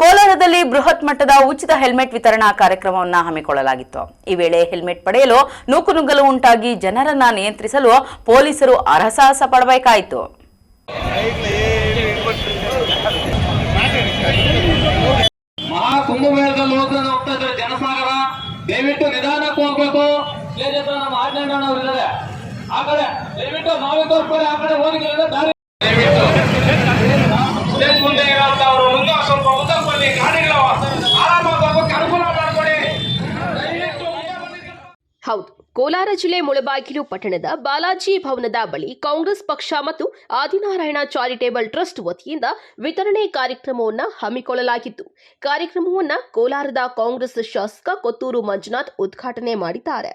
ಕೋಲಾರದಲ್ಲಿ ಬೃಹತ್ ಮಟ್ಟದ ಉಚಿತ ಹೆಲ್ಮೆಟ್ ವಿತರಣಾ ಕಾರ್ಯಕ್ರಮವನ್ನು ಹಮ್ಮಿಕೊಳ್ಳಲಾಗಿತ್ತು. ಈ ವೇಳೆ ಹೆಲ್ಮೆಟ್ ಪಡೆಯಲು ನೂಕುನುಗ್ಗಲು ಉಂಟಾಗಿ ಜನರನ್ನ ನಿಯಂತ್ರಿಸಲು ಪೊಲೀಸರು ಹರಸಾಹಸ ಪಡಬೇಕಾಯಿತು. ಮಹಾಕುಂಭಮೇಳದಲ್ಲಿ ಹೋಗ್ತಾ ಇದ್ದಾರೆ ಜನಸಾಗರ, ದಯವಿಟ್ಟು ನಿಧಾನಕ್ಕೆ ಹೋಗ್ಬೇಕು. ಸ್ಟೇಜ್ ಹತ್ರ ನಮ್ಮ ಆಜ್ಞಾನವರು ಇದ್ದಾರೆ, ಆ ಕಡೆ ದಯವಿಟ್ಟು ಮಾವಿಕೋರ್ಪಡೆ ಆ ಕಡೆ ಹೋಗಿ ದಾರಿ ದಯವಿಟ್ಟು ಸ್ಟೇಜ್ ಮುಂದೆ ಇರೋಂಥವ್ರು ಮುಂದೆ ಸ್ವಲ್ಪ ಉದ್ದಕ್ಕೆ ಬನ್ನಿ, ಗಾಡಿಗಳು ಆರಾಮಾಗಿ ಹೋಗೋಕೆ ಅನುಕೂಲ ಮಾಡಿಕೊಡಿ. ಹೌದು, ಕೋಲಾರ ಜಿಲ್ಲೆ ಮುಳಬಾಗಿಲು ಪಟ್ಟಣದ ಬಾಲಾಜಿ ಭವನದ ಬಳಿ ಕಾಂಗ್ರೆಸ್ ಪಕ್ಷ ಮತ್ತು ಆದಿನಾರಾಯಣ ಚಾರಿಟೇಬಲ್ ಟ್ರಸ್ಟ್ ವತಿಯಿಂದ ವಿತರಣೆ ಕಾರ್ಯಕ್ರಮವನ್ನು ಹಮ್ಮಿಕೊಳ್ಳಲಾಗಿತ್ತು. ಕಾರ್ಯಕ್ರಮವನ್ನು ಕೋಲಾರದ ಕಾಂಗ್ರೆಸ್ ಶಾಸಕ ಕೊತ್ತೂರು ಮಂಜುನಾಥ್ ಉದ್ಘಾಟನೆ ಮಾಡಿದ್ದಾರೆ.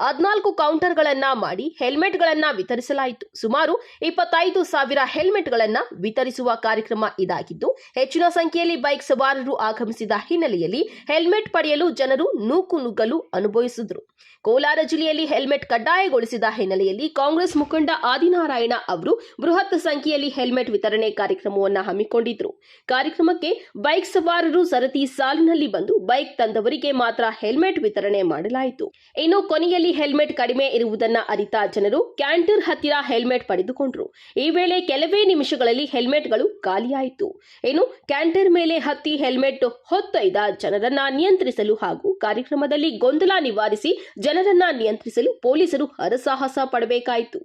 14 ಕೌಂಟರ್ಗಳನ್ನ ಮಾಡಿ ಹೆಲ್ಮೆಟ್ಗಳನ್ನ ವಿತರಿಸಲಾಯಿತು. ಸುಮಾರು 25,000 ಹೆಲ್ಮೆಟ್ಗಳನ್ನ ವಿತರಿಸುವ ಕಾರ್ಯಕ್ರಮ ಇದಾಗಿದ್ದು, ಹೆಚ್ಚಿನ ಸಂಖ್ಯೆಯಲ್ಲಿ ಬೈಕ್ ಸವಾರರು ಆಗಮಿಸಿದ ಹಿನ್ನೆಲೆಯಲ್ಲಿ ಹೆಲ್ಮೆಟ್ ಪಡೆಯಲು ಜನರು ನೂಕುನುಗ್ಗಲು ಅನುಭವಿಸಿದರು. ಕೋಲಾರ ಜಿಲ್ಲೆಯಲ್ಲಿ ಹೆಲ್ಮೆಟ್ ಕಡ್ಡಾಯಗೊಳಿಸಿದ ಹಿನ್ನೆಲೆಯಲ್ಲಿ ಕಾಂಗ್ರೆಸ್ ಮುಖಂಡ ಆದಿನಾರಾಯಣ ಅವರು ಬೃಹತ್ ಸಂಖ್ಯೆಯಲ್ಲಿ ಹೆಲ್ಮೆಟ್ ವಿತರಣೆ ಕಾರ್ಯಕ್ರಮವನ್ನು ಹಮ್ಮಿಕೊಂಡಿದ್ದರು. ಕಾರ್ಯಕ್ರಮಕ್ಕೆ ಬೈಕ್ ಸವಾರರು ಸರತಿ ಸಾಲಿನಲ್ಲಿ ಬಂದು ಬೈಕ್ ತಂದವರಿಗೆ ಮಾತ್ರ ಹೆಲ್ಮೆಟ್ ವಿತರಣೆ ಮಾಡಲಾಯಿತು. ಇನ್ನು ಕೊನೆಯಲ್ಲಿ ಹೆಲ್ಮೆಟ್ ಕಡಿಮೆ ಇರುವುದನ್ನ ಅರಿತ ಜನರು ಕ್ಯಾಂಟೀನ್ ಹತ್ತಿರ ಹೆಲ್ಮೆಟ್ ಪಡೆದುಕೊಂಡರು. ಈ ವೇಳೆ ಕೆಲವೇ ನಿಮಿಷಗಳಲ್ಲಿ ಹೆಲ್ಮೆಟ್ಗಳು ಖಾಲಿಯಾಯಿತು. ಇನ್ನು ಕ್ಯಾಂಟೀನ್ ಮೇಲೆ ಹತ್ತಿ ಹೆಲ್ಮೆಟ್ ಹೊತ್ತೊಯ್ದ ಜನರನ್ನ ನಿಯಂತ್ರಿಸಲು ಹಾಗೂ ಕಾರ್ಯಕ್ರಮದಲ್ಲಿ ಗೊಂದಲ ನಿವಾರಿಸಿ ಜನರನ್ನ ನಿಯಂತ್ರಿಸಲು ಪೊಲೀಸರು ಹರಸಾಹಸ ಪಡಬೇಕಾಯಿತು.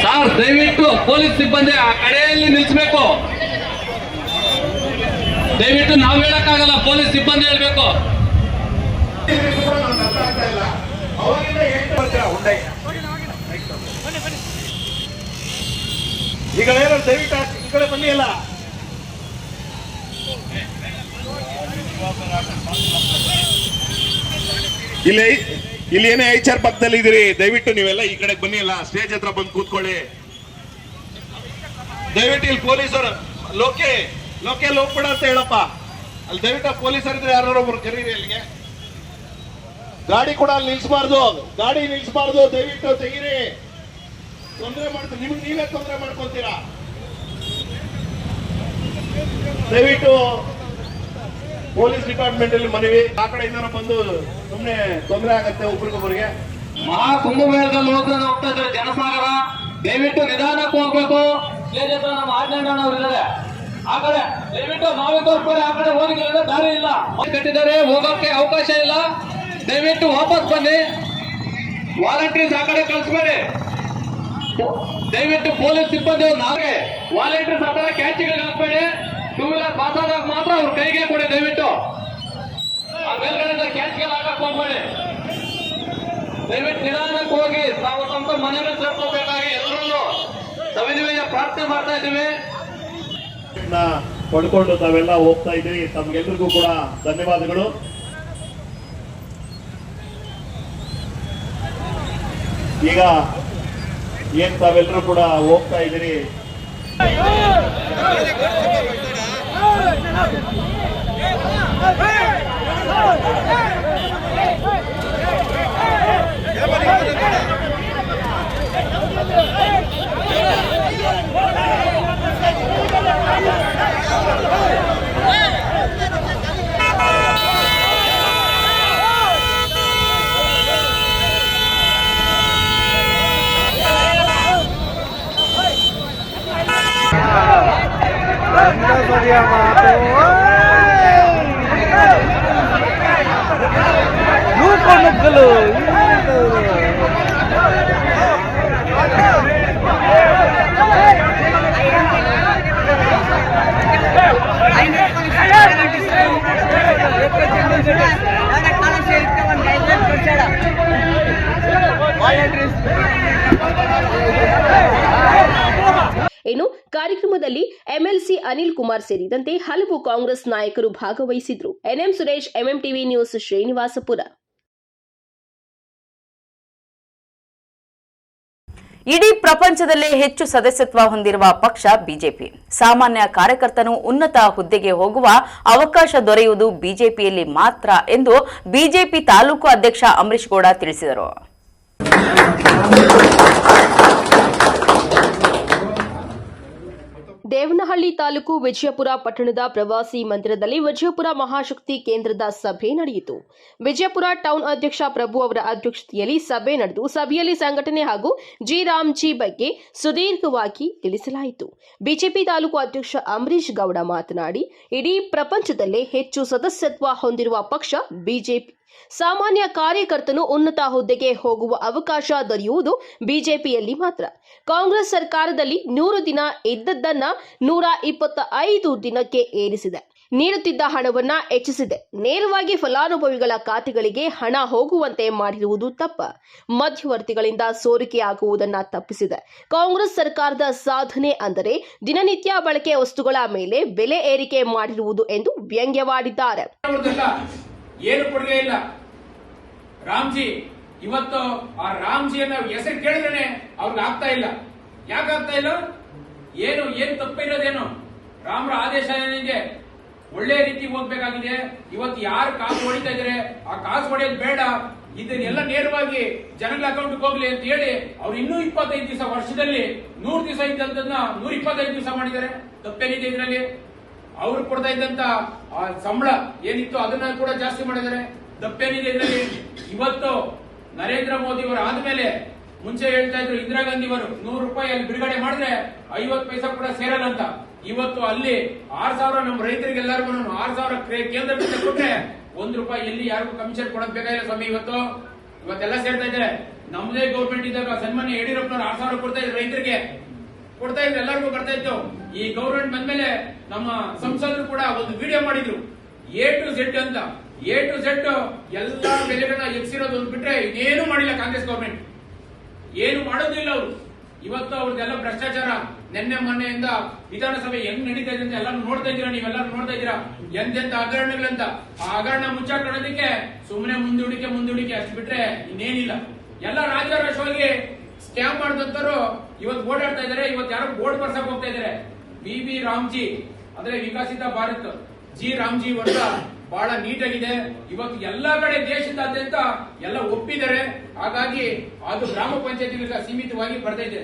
ಸರ್, ದಯವಿಟ್ಟು ಪೊಲೀಸ್ ಸಿಬ್ಬಂದಿ ಆ ಕಡೆಯಲ್ಲಿ ನಿಲ್ಲಿಸಬೇಕು. ದಯವಿಟ್ಟು ನಾವು ಹೇಳಕ್ಕಾಗಲ್ಲ, ಪೊಲೀಸ್ ಸಿಬ್ಬಂದಿ ಹೇಳ್ಬೇಕು. ಈಗ ಏನೋ ದಯವಿಟ್ಟು ಈ ಕಡೆ ಬನ್ನಿ ಅಲ್ಲ. ಇಲ್ಲಿ ಏನೇ HR ಪಕ್ಕದಲ್ಲಿ ಇದೀರಿ, ದಯವಿಟ್ಟು ನೀವೆಲ್ಲ ಈ ಕಡೆ ಬನ್ನಿ ಅಲ್ಲ, ಸ್ಟೇಜ್ ಹತ್ರ ಬಂದು ಕೂತ್ಕೊಳ್ಳಿ. ದಯವಿಟ್ಟು ಇಲ್ಲಿ ಪೊಲೀಸರು ಲೋಕೆ ಹೋಗ್ಬೇಡ ಅಂತ ಹೇಳಪ್ಪ. ಅಲ್ಲಿ ದಯವಿಟ್ಟು ಪೊಲೀಸರಿದ್ರೆ ಯಾರು ಒಬ್ರು ಕರೀರಿ ಅಲ್ಲಿಗೆ. ಗಾಡಿ ಕೂಡ ಅಲ್ಲಿ ನಿಲ್ಸಬಾರ್ದು, ದಯವಿಟ್ಟು ತೆಗೀರಿ. ತೊಂದರೆ ಮಾಡ್ತೀವಿ, ನಿಮ್ಗೆ ನೀವೇ ತೊಂದರೆ ಮಾಡ್ಕೊತೀರಾ. ದಯವಿಟ್ಟು ಪೊಲೀಸ್ ಡಿಪಾರ್ಟ್ಮೆಂಟ್ ಅಲ್ಲಿ ಮನವಿ, ಆ ಕಡೆಯಿಂದ ಬಂದು ಸುಮ್ಮನೆ ತೊಂದರೆ ಆಗತ್ತೆ ಒಬ್ರಿಗೊಬ್ಬರಿಗೆ. ಮಹಾಕುಂಭಮೇಳದಲ್ಲಿ ಹೋಗ್ತಾ ಇದ್ದಾರೆ ಜನಸಾಗರ, ದಯವಿಟ್ಟು ನಿಧಾನಕ್ಕೆ ಹೋಗ್ಬೇಕು. ಸ್ಟೇಜ್ ಹತ್ರ ನಮ್ಮ ಆಜ್ಞಾನವರು ಇದ್ದಾರೆ, ಆ ಕಡೆ ದಯವಿಟ್ಟು ಮಾವಿಕೋರ್ಪಡೆ ಆ ಕಡೆ ಹೋಗಿ ದಾರಿ ಇಲ್ಲ, ಕಟ್ಟಿದ್ದಾರೆ, ಹೋಗೋಕೆ ಅವಕಾಶ ಇಲ್ಲ. ದಯವಿಟ್ಟು ವಾಪಸ್ ಬನ್ನಿ. ವಾಲಂಟಿಯರ್ಸ್ ಆ ಕಡೆ ಕಳಿಸ್ಬೇಡಿ. ದಯವಿಟ್ಟು ಪೊಲೀಸ್ ಸಿಬ್ಬಂದಿ ನಾವೇ ವಾಲಂಟಿಯರ್ಸ್ ಆ ಕಡೆ ಕ್ಯಾಚಿಗೆ ಹಾಕ್ಬೇಡಿ. 2 ವೀಲರ್ ಪಾಸ್ ಆದಾಗ ಮಾತ್ರ ಅವ್ರ ಕೈಗೆ ಕೊಡಿ ದಯವಿಟ್ಟು. ಆ ಮೇಲ್ಗಡೆ ಕ್ಯಾಚ್ಗೆ ಹಾಕಕ್ ಹೋಗ್ಬೇಡಿ. ದಯವಿಟ್ಟು ನಿಧಾನಕ್ಕೆ ಹೋಗಿ ತಾವು ತಮ್ಮ ಮನೆಗೆ ಸೇರ್ಕೋಬೇಕಾಗಿ ಎಲ್ಲರಲ್ಲೂ ಸವಿನಯ ಪ್ರಾರ್ಥನೆ ಮಾಡ್ತಾ ಇದ್ದೀವಿ. ಪಡ್ಕೊಂಡು ತಾವೆಲ್ಲ ಹೋಗ್ತಾ ಇದ್ದೀವಿ. ತಮ್ಗೆಲ್ರಿಗೂ ಕೂಡ ಧನ್ಯವಾದಗಳು. ಈಗ ಏನ್ ತಾವೆಲ್ಲರೂ ಕೂಡ ಹೋಗ್ತಾ ಇದ್ದೀರಿ, ಇನ್ನು ಕಾರ್ಯಕ್ರಮದಲ್ಲಿ ಎಂಎಲ್ಸಿ ಅನಿಲ್ ಕುಮಾರ್ ಸೇರಿದಂತೆ ಹಲವು ಕಾಂಗ್ರೆಸ್ ನಾಯಕರು ಭಾಗವಹಿಸಿದ್ರು. NM Suresh, MMTV news, Srinivasapura. ಇಡೀ ಪ್ರಪಂಚದಲ್ಲೇ ಹೆಚ್ಚು ಸದಸ್ಯತ್ವ ಹೊಂದಿರುವ ಪಕ್ಷ ಬಿಜೆಪಿ. ಸಾಮಾನ್ಯ ಕಾರ್ಯಕರ್ತನು ಉನ್ನತ ಹುದ್ದೆಗೆ ಹೋಗುವ ಅವಕಾಶ ದೊರೆಯುವುದು ಬಿಜೆಪಿಯಲ್ಲಿ ಮಾತ್ರ ಎಂದು ಬಿಜೆಪಿ ತಾಲೂಕು ಅಧ್ಯಕ್ಷ ಅಂಬರೀಶ್ ಗೌಡ ತಿಳಿಸಿದರು. ದೇವನಹಳ್ಳಿ ತಾಲೂಕು ವಿಜಯಪುರ ಪಟ್ಟಣದ ಪ್ರವಾಸಿ ಮಂದಿರದಲ್ಲಿ ವಿಜಯಪುರ ಮಹಾಶಕ್ತಿ ಕೇಂದ್ರದ ಸಭೆ ನಡೆಯಿತು. ವಿಜಯಪುರ ಟೌನ್ ಅಧ್ಯಕ್ಷ ಪ್ರಭು ಅವರ ಅಧ್ಯಕ್ಷತೆಯಲ್ಲಿ ಸಭೆ ನಡೆದು ಸಭೆಯಲ್ಲಿ ಸಂಘಟನೆ ಹಾಗೂ ಜಿ ಬಗ್ಗೆ ಸುದೀರ್ಘವಾಗಿ ತಿಳಿಸಲಾಯಿತು. ಬಿಜೆಪಿ ತಾಲೂಕು ಅಧ್ಯಕ್ಷ ಅಂಬರೀಶ್ ಗೌಡ ಮಾತನಾಡಿ, ಇಡೀ ಪ್ರಪಂಚದಲ್ಲೇ ಹೆಚ್ಚು ಸದಸ್ಯತ್ವ ಹೊಂದಿರುವ ಪಕ್ಷ ಬಿಜೆಪಿ. ಸಾಮಾನ್ಯ ಕಾರ್ಯಕರ್ತನು ಉನ್ನತ ಹುದ್ದೆಗೆ ಹೋಗುವ ಅವಕಾಶ ದೊರೆಯುವುದು ಬಿಜೆಪಿಯಲ್ಲಿ ಮಾತ್ರ. ಕಾಂಗ್ರೆಸ್ ಸರ್ಕಾರದಲ್ಲಿ 100 ದಿನ ಇದ್ದದ್ದನ್ನ 125 ದಿನಕ್ಕೆ ಏರಿಸಿದೆ. ನೀಡುತ್ತಿದ್ದ ಹಣವನ್ನ ಹೆಚ್ಚಿಸಿದೆ. ನೇರವಾಗಿ ಫಲಾನುಭವಿಗಳ ಖಾತೆಗಳಿಗೆ ಹಣ ಹೋಗುವಂತೆ ಮಾಡಿರುವುದು ತಪ್ಪ. ಮಧ್ಯವರ್ತಿಗಳಿಂದ ಸೋರಿಕೆಯಾಗುವುದನ್ನು ತಪ್ಪಿಸಿದೆ. ಕಾಂಗ್ರೆಸ್ ಸರ್ಕಾರದ ಸಾಧನೆ ಅಂದರೆ ದಿನನಿತ್ಯ ಬಳಕೆ ವಸ್ತುಗಳ ಮೇಲೆ ಬೆಲೆ ಏರಿಕೆ ಮಾಡಿರುವುದು ಎಂದು ವ್ಯಂಗ್ಯವಾಡಿದ್ದಾರೆ. ಏನು ಕೊಡುಗೆ ಇಲ್ಲ. ರಾಮ್ಜಿ ಇವತ್ತು ಆ ರಾಮ್ಜಿಯನ್ನ ಹೆಸರು ಕೇಳಿದ್ರೆ ಅವ್ರಿಗೆ ಆಗ್ತಾ ಇಲ್ಲ. ಯಾಕೆ ಆಗ್ತಾ ಇಲ್ಲ? ಏನು ತಪ್ಪಿರೋದೇನು? ರಾಮರ ಆದೇಶ ಏನಿದೆ ಒಳ್ಳೆ ರೀತಿ ಹೋಗ್ಬೇಕಾಗಿದೆ. ಇವತ್ತು ಯಾರು ಕಾಸು ಹೊಡಿತಾ ಇದಾರೆ ಆ ಕಾಸು ಹೊಡೆಯೋದು ಬೇಡ, ಇದನ್ನೆಲ್ಲ ನೇರವಾಗಿ ಜನಗಳ ಅಕೌಂಟ್ ಹೋಗ್ಲಿ ಅಂತ ಹೇಳಿ ಅವ್ರು ಇನ್ನೂ 25 ದಿವಸ, ವರ್ಷದಲ್ಲಿ 100 ದಿವಸ ಇದ್ದಂತನ್ನ 125 ದಿವಸ ಮಾಡಿದ್ದಾರೆ. ತಪ್ಪೇನಿದೆ ಇದರಲ್ಲಿ? ಅವ್ರು ಕೊಡ್ತಾ ಇದ್ದಂತ ಸಂಬಳ ಏನಿತ್ತು ಅದನ್ನ ಕೂಡ ಜಾಸ್ತಿ ಮಾಡಿದ್ದಾರೆ. ತಪ್ಪೇನಿದೆ ಇದರಲ್ಲಿ? ಇವತ್ತು ನರೇಂದ್ರ ಮೋದಿ ಅವರು ಆದ್ಮೇಲೆ ಮುಂಚೆ ಹೇಳ್ತಾ ಇದ್ರು ಇಂದಿರಾ ಗಾಂಧಿ ಅವರು 100 ರೂಪಾಯಿ ಅಲ್ಲಿ ಬಿಡುಗಡೆ ಮಾಡಿದ್ರೆ 50 ಪೈಸಾ ಕೂಡ ಸೇರಲ್ಲ ಅಂತ. ಇವತ್ತು ಅಲ್ಲಿ 6,000 ನಮ್ಮ ರೈತರಿಗೆಲ್ಲರಿಗೂ 6,000 ಕೇಂದ್ರದಿಂದ ಕೊಟ್ರೆ 1 ರೂಪಾಯಿ ಎಲ್ಲಿ ಯಾರಿಗೂ ಕಮಿಷನ್ ಕೊಡಕ್ ಬೇಕಾಗಿಲ್ಲ ಸ್ವಾಮಿ. ಇವತ್ತೆಲ್ಲ ಸೇರ್ತಾ ಇದ್ದಾರೆ. ನಮ್ಮದೇ ಗೌರ್ಮೆಂಟ್ ಇದ್ದಾಗ ಸನ್ಮಾನ್ಯ ಯಡಿಯೂರಪ್ಪನವರು 6,000 ಕೊಡ್ತಾ ಇದ್ರು, ರೈತರಿಗೆ ಕೊಡ್ತಾ ಇದ್ರು, ಎಲ್ಲರಿಗೂ ಬರ್ತಾ ಇತ್ತು. ಈ ಗೌರ್ಮೆಂಟ್ ಬಂದ್ಮೇಲೆ ನಮ್ಮ ಸಂಸದರು ಕೂಡ ಒಂದು ವಿಡಿಯೋ ಮಾಡಿದ್ರು, A to Z ಅಂತ. A to Z ಎಲ್ಲಾ ಬೆಲೆಗಳನ್ನ ಎಕ್ಸಿರೋದು ಒಂದು ಬಿಟ್ರೆ ಇನ್ನೇನು ಮಾಡಿಲ್ಲ ಕಾಂಗ್ರೆಸ್ ಗೌರ್ಮೆಂಟ್. ಏನು ಮಾಡೋದಿಲ್ಲ ಅವರು. ಇವತ್ತು ಅವ್ರದ್ದೆಲ್ಲ ಭ್ರಷ್ಟಾಚಾರ. ನಿನ್ನೆ ಮೊನ್ನೆಯಿಂದ ವಿಧಾನಸಭೆ ಹೆಂಗ್ ನಡೀತಾ ಇದೆ ಅಂತ ಎಲ್ಲರೂ ನೋಡ್ತಾ ಇದ್ದೀರಾ, ನೀವೆಲ್ಲರೂ ನೋಡ್ತಾ ಇದ್ದೀರಾ. ಎಂತೆಂತ ಹಗರಣಗಳಂತ. ಆ ಹಗರಣ ಮುಚ್ಚಾಕೊಳ್ಳೋದಕ್ಕೆ ಸುಮ್ಮನೆ ಮುಂದೂಡಿಕೆ ಅಷ್ಟು ಬಿಟ್ರೆ ಇನ್ನೇನಿಲ್ಲ. ಎಲ್ಲ ರಾಜಾರೋಷವಾಗಿ ಸ್ಕ್ಯಾಮ್ ಮಾಡಿದಂತರು ಇವತ್ತು ಓಡಾಡ್ತಾ ಇದಾರೆ. ಇವತ್ತು ಯಾರೋ ಬೋರ್ಡ್ ಬರ್ಸಕ್ ಹೋಗ್ತಾ ಇದಾರೆ. ಬಿ ರಾಮ್ಜಿ ಅಂದ್ರೆ ವಿಕಸಿತ ಭಾರತ್, ಜಿ ರಾಮ್ಜಿ ವರ್ಷ ಬಹಳ ನೀಟಾಗಿದೆ. ಇವತ್ತು ಎಲ್ಲಾ ಕಡೆ ದೇಶದಾದ್ಯಂತ ಎಲ್ಲ ಒಪ್ಪಿದ್ದಾರೆ. ಹಾಗಾಗಿ ಅದು ಗ್ರಾಮ ಪಂಚಾಯತಿಗಳಿಗೆ ಸೀಮಿತವಾಗಿ ಬರ್ತಾ ಇದೆ.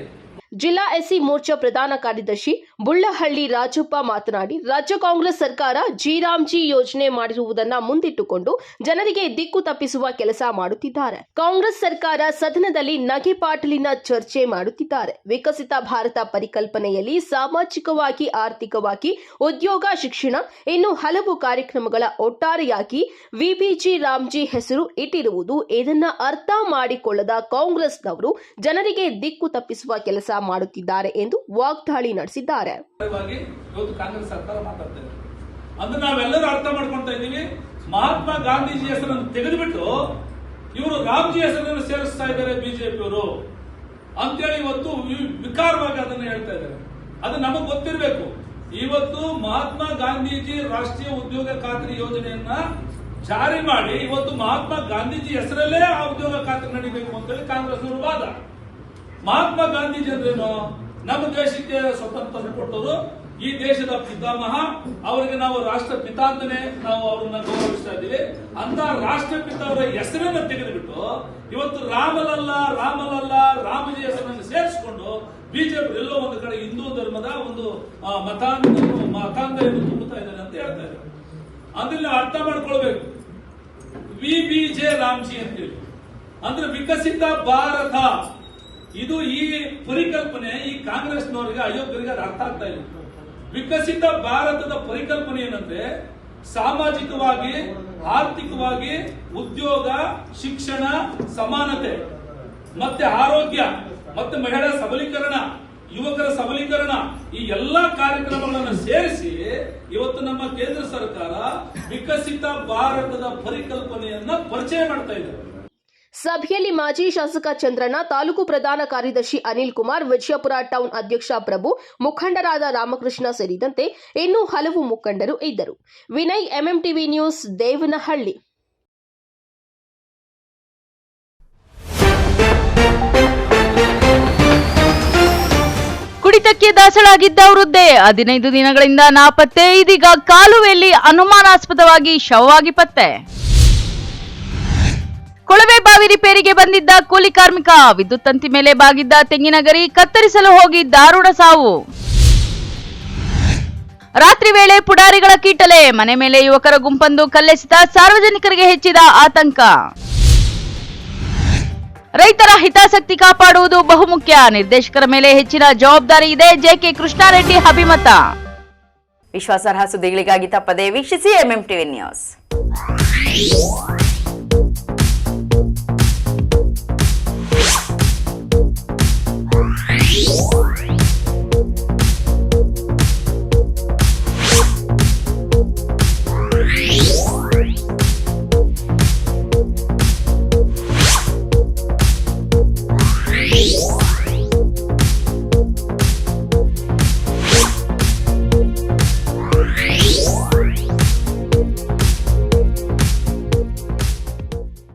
ಜಿಲ್ಲಾ ಎಸ್ಸಿ ಮೋರ್ಚಾ ಪ್ರಧಾನ ಕಾರ್ಯದರ್ಶಿ ಬುಳ್ಳಹಳ್ಳಿ ರಾಜಪ್ಪ ಮಾತನಾಡಿ, ರಾಜ್ಯ ಕಾಂಗ್ರೆಸ್ ಸರ್ಕಾರ ಜಿ ಯೋಜನೆ ಮಾಡಿರುವುದನ್ನು ಮುಂದಿಟ್ಟುಕೊಂಡು ಜನರಿಗೆ ದಿಕ್ಕು ತಪ್ಪಿಸುವ ಕೆಲಸ ಮಾಡುತ್ತಿದ್ದಾರೆ. ಕಾಂಗ್ರೆಸ್ ಸರ್ಕಾರ ಸದನದಲ್ಲಿ ನಗೆಪಾಟಲಿನ ಚರ್ಚೆ ಮಾಡುತ್ತಿದ್ದಾರೆ. ವಿಕಸಿತ ಭಾರತ ಪರಿಕಲ್ಪನೆಯಲ್ಲಿ ಸಾಮಾಜಿಕವಾಗಿ, ಆರ್ಥಿಕವಾಗಿ, ಉದ್ಯೋಗ, ಶಿಕ್ಷಣ ಇನ್ನು ಹಲವು ಕಾರ್ಯಕ್ರಮಗಳ ಒಟ್ಟಾರೆಯಾಗಿ ವಿಬಿಜಿ ರಾಮ್ಜಿ ಹೆಸರು ಇಟ್ಟಿರುವುದು ಇದನ್ನ ಅರ್ಥ ಮಾಡಿಕೊಳ್ಳದ ಕಾಂಗ್ರೆಸ್ನವರು ಜನರಿಗೆ ದಿಕ್ಕು ತಪ್ಪಿಸುವ ಕೆಲಸ ಮಾಡುತ್ತಿದ್ದಾರೆ ಎಂದು ವಾಗ್ದಾಳಿ ನಡೆಸಿದ್ದಾರೆ. ಇವತ್ತು ಕಾಂಗ್ರೆಸ್ ಸರ್ಕಾರ ಮಾತಾಡ್ತಾ ಇದೆ. ಅಂದ್ರೆ ನಾವೆಲ್ಲರೂ ಅರ್ಥ ಮಾಡ್ಕೊಳ್ತಾ ಇದ್ದೀವಿ, ಮಹಾತ್ಮ ಗಾಂಧೀಜಿ ಹೆಸರನ್ನು ತೆಗೆದುಬಿಟ್ಟು ಇವರು ರಾಮ್ಜಿ ಹೆಸರನ್ನು ಸೇರಿಸ್ತಾ ಇದ್ದಾರೆ ಬಿಜೆಪಿಯವರು ಅಂತೇಳಿ ಇವತ್ತು ವಿಕಾರವಾಗಿ ಅದನ್ನು ಹೇಳ್ತಾ ಇದ್ದಾರೆ. ಅದು ನಮಗೆ ಗೊತ್ತಿರಬೇಕು. ಇವತ್ತು ಮಹಾತ್ಮ ಗಾಂಧೀಜಿ ರಾಷ್ಟ್ರೀಯ ಉದ್ಯೋಗ ಖಾತ್ರಿ ಯೋಜನೆಯನ್ನ ಜಾರಿ ಮಾಡಿ ಇವತ್ತು ಮಹಾತ್ಮ ಗಾಂಧೀಜಿ ಹೆಸರಲ್ಲೇ ಆ ಉದ್ಯೋಗ ಖಾತ್ರಿ ನಡೀಬೇಕು ಅಂತೇಳಿ ಕಾಂಗ್ರೆಸ್ನವರು ವಾದ. ಮಹಾತ್ಮ ಗಾಂಧೀಜಿ ಅಂದ್ರೇನು? ನಮ್ಮ ದೇಶಕ್ಕೆ ಸ್ವತಂತ್ರ ಕೊಟ್ಟವರು, ಈ ದೇಶದ ಪಿತಾಮಹ, ಅವರಿಗೆ ನಾವು ರಾಷ್ಟ್ರಪಿತ ಅಂತಾನೆ ನಾವು ಅವ್ರನ್ನ ಗೌರವಿಸ್ತಾ ಇದ್ದೀವಿ. ಅಂತ ರಾಷ್ಟ್ರಪಿತ ಅವರ ಹೆಸರನ್ನ ತೆಗೆದುಬಿಟ್ಟು ಇವತ್ತು ರಾಮಲಲ್ಲ ರಾಮಜಿ ಹೆಸರನ್ನು ಸೇರಿಸಿಕೊಂಡು ಬಿಜೆಪಿ ಎಲ್ಲೋ ಒಂದು ಕಡೆ ಹಿಂದೂ ಧರ್ಮದ ಒಂದು ಮತಾಂತರವನ್ನು ತುಂಬುತ್ತಾ ಇದ್ದಾರೆ ಅಂತ ಹೇಳ್ತಾ ಇದ್ದಾರೆ. ಅದನ್ನ ಅರ್ಥ ಮಾಡ್ಕೊಳ್ಬೇಕು. ವಿಬಿಜೆ ರಾಮ್ಜಿ ಅಂತೇಳಿ ಅಂದ್ರೆ ವಿಕಸಿತ ಭಾರತ. ಇದು ಈ ಪರಿಕಲ್ಪನೆ ಈ ಕಾಂಗ್ರೆಸ್ನವರಿಗೆ ಅಯೋಗ್ಯರಿಗೆ ಅದು ಅರ್ಥ ಆಗ್ತಾ ಇಲ್ಲ. ವಿಕಸಿತ ಭಾರತದ ಪರಿಕಲ್ಪನೆ ಏನಂದ್ರೆ ಸಾಮಾಜಿಕವಾಗಿ, ಆರ್ಥಿಕವಾಗಿ, ಉದ್ಯೋಗ, ಶಿಕ್ಷಣ, ಸಮಾನತೆ, ಮತ್ತೆ ಆರೋಗ್ಯ, ಮತ್ತೆ ಮಹಿಳಾ ಸಬಲೀಕರಣ, ಯುವಕರ ಸಬಲೀಕರಣ, ಈ ಎಲ್ಲಾ ಕಾರ್ಯಕ್ರಮಗಳನ್ನು ಸೇರಿಸಿ ಇವತ್ತು ನಮ್ಮ ಕೇಂದ್ರ ಸರ್ಕಾರ ವಿಕಸಿತ ಭಾರತದ ಪರಿಕಲ್ಪನೆಯನ್ನ ಪರಿಚಯ ಮಾಡ್ತಾ ಇದೆ. ಸಭೆಯಲ್ಲಿ ಮಾಜಿ ಶಾಸಕ ಚಂದ್ರಣ್ಣ, ತಾಲೂಕು ಪ್ರಧಾನ ಕಾರ್ಯದರ್ಶಿ ಅನಿಲ್ ಕುಮಾರ್, ವಿಜಯಪುರ ಟೌನ್ ಅಧ್ಯಕ್ಷ ಪ್ರಭು, ಮುಖಂಡರಾದ ರಾಮಕೃಷ್ಣ ಸೇರಿದಂತೆ ಇನ್ನೂ ಹಲವು ಮುಖಂಡರು ಇದ್ದರು. Vinay, MMTV news, Devanahalli. ಕುಡಿತಕ್ಕೆ ದಾಸಳಾಗಿದ್ದ ವೃದ್ಧೆ 15 ದಿನಗಳಿಂದ ನಾಪತ್ತೆ. ಇದೀಗ ಕಾಲುವೆಯಲ್ಲಿ ಅನುಮಾನಾಸ್ಪದವಾಗಿ ಶವವಾಗಿ ಪತ್ತೆ. ಕೊಳವೆ ಬಾವಿ ರಿಪೇರಿಗೆ ಬಂದಿದ್ದ ಕೂಲಿ ಕಾರ್ಮಿಕ ವಿದ್ಯುತ್ ತಂತಿ ಮೇಲೆ ಬಾಗಿದ್ದ ತೆಂಗಿನ ಗರಿ ಕತ್ತರಿಸಲು ಹೋಗಿ ದಾರುಣ ಸಾವು. ರಾತ್ರಿ ವೇಳೆ ಪುಡಾರಿಗಳ ಕೀಟಲೆ, ಮನೆ ಮೇಲೆ ಯುವಕರ ಗುಂಪೊಂದು ಕಲ್ಲೆಸೆದ, ಸಾರ್ವಜನಿಕರಿಗೆ ಹೆಚ್ಚಿದ ಆತಂಕ. ರೈತರ ಹಿತಾಸಕ್ತಿ ಕಾಪಾಡುವುದು ಬಹುಮುಖ್ಯ, ನಿರ್ದೇಶಕರ ಮೇಲೆ ಹೆಚ್ಚಿನ ಜವಾಬ್ದಾರಿ ಇದೆ. ಜೆಕೆ ಕೃಷ್ಣಾರೆಡ್ಡಿ ಅಭಿಮತ. ವಿಶ್ವಾಸಾರ್ಹ ಸುದ್ದಿಗಳಿಗಾಗಿ ತಪ್ಪದೇ ವೀಕ್ಷಿಸಿ ಎಂಎಂ ಟಿವಿ ನ್ಯೂಸ್.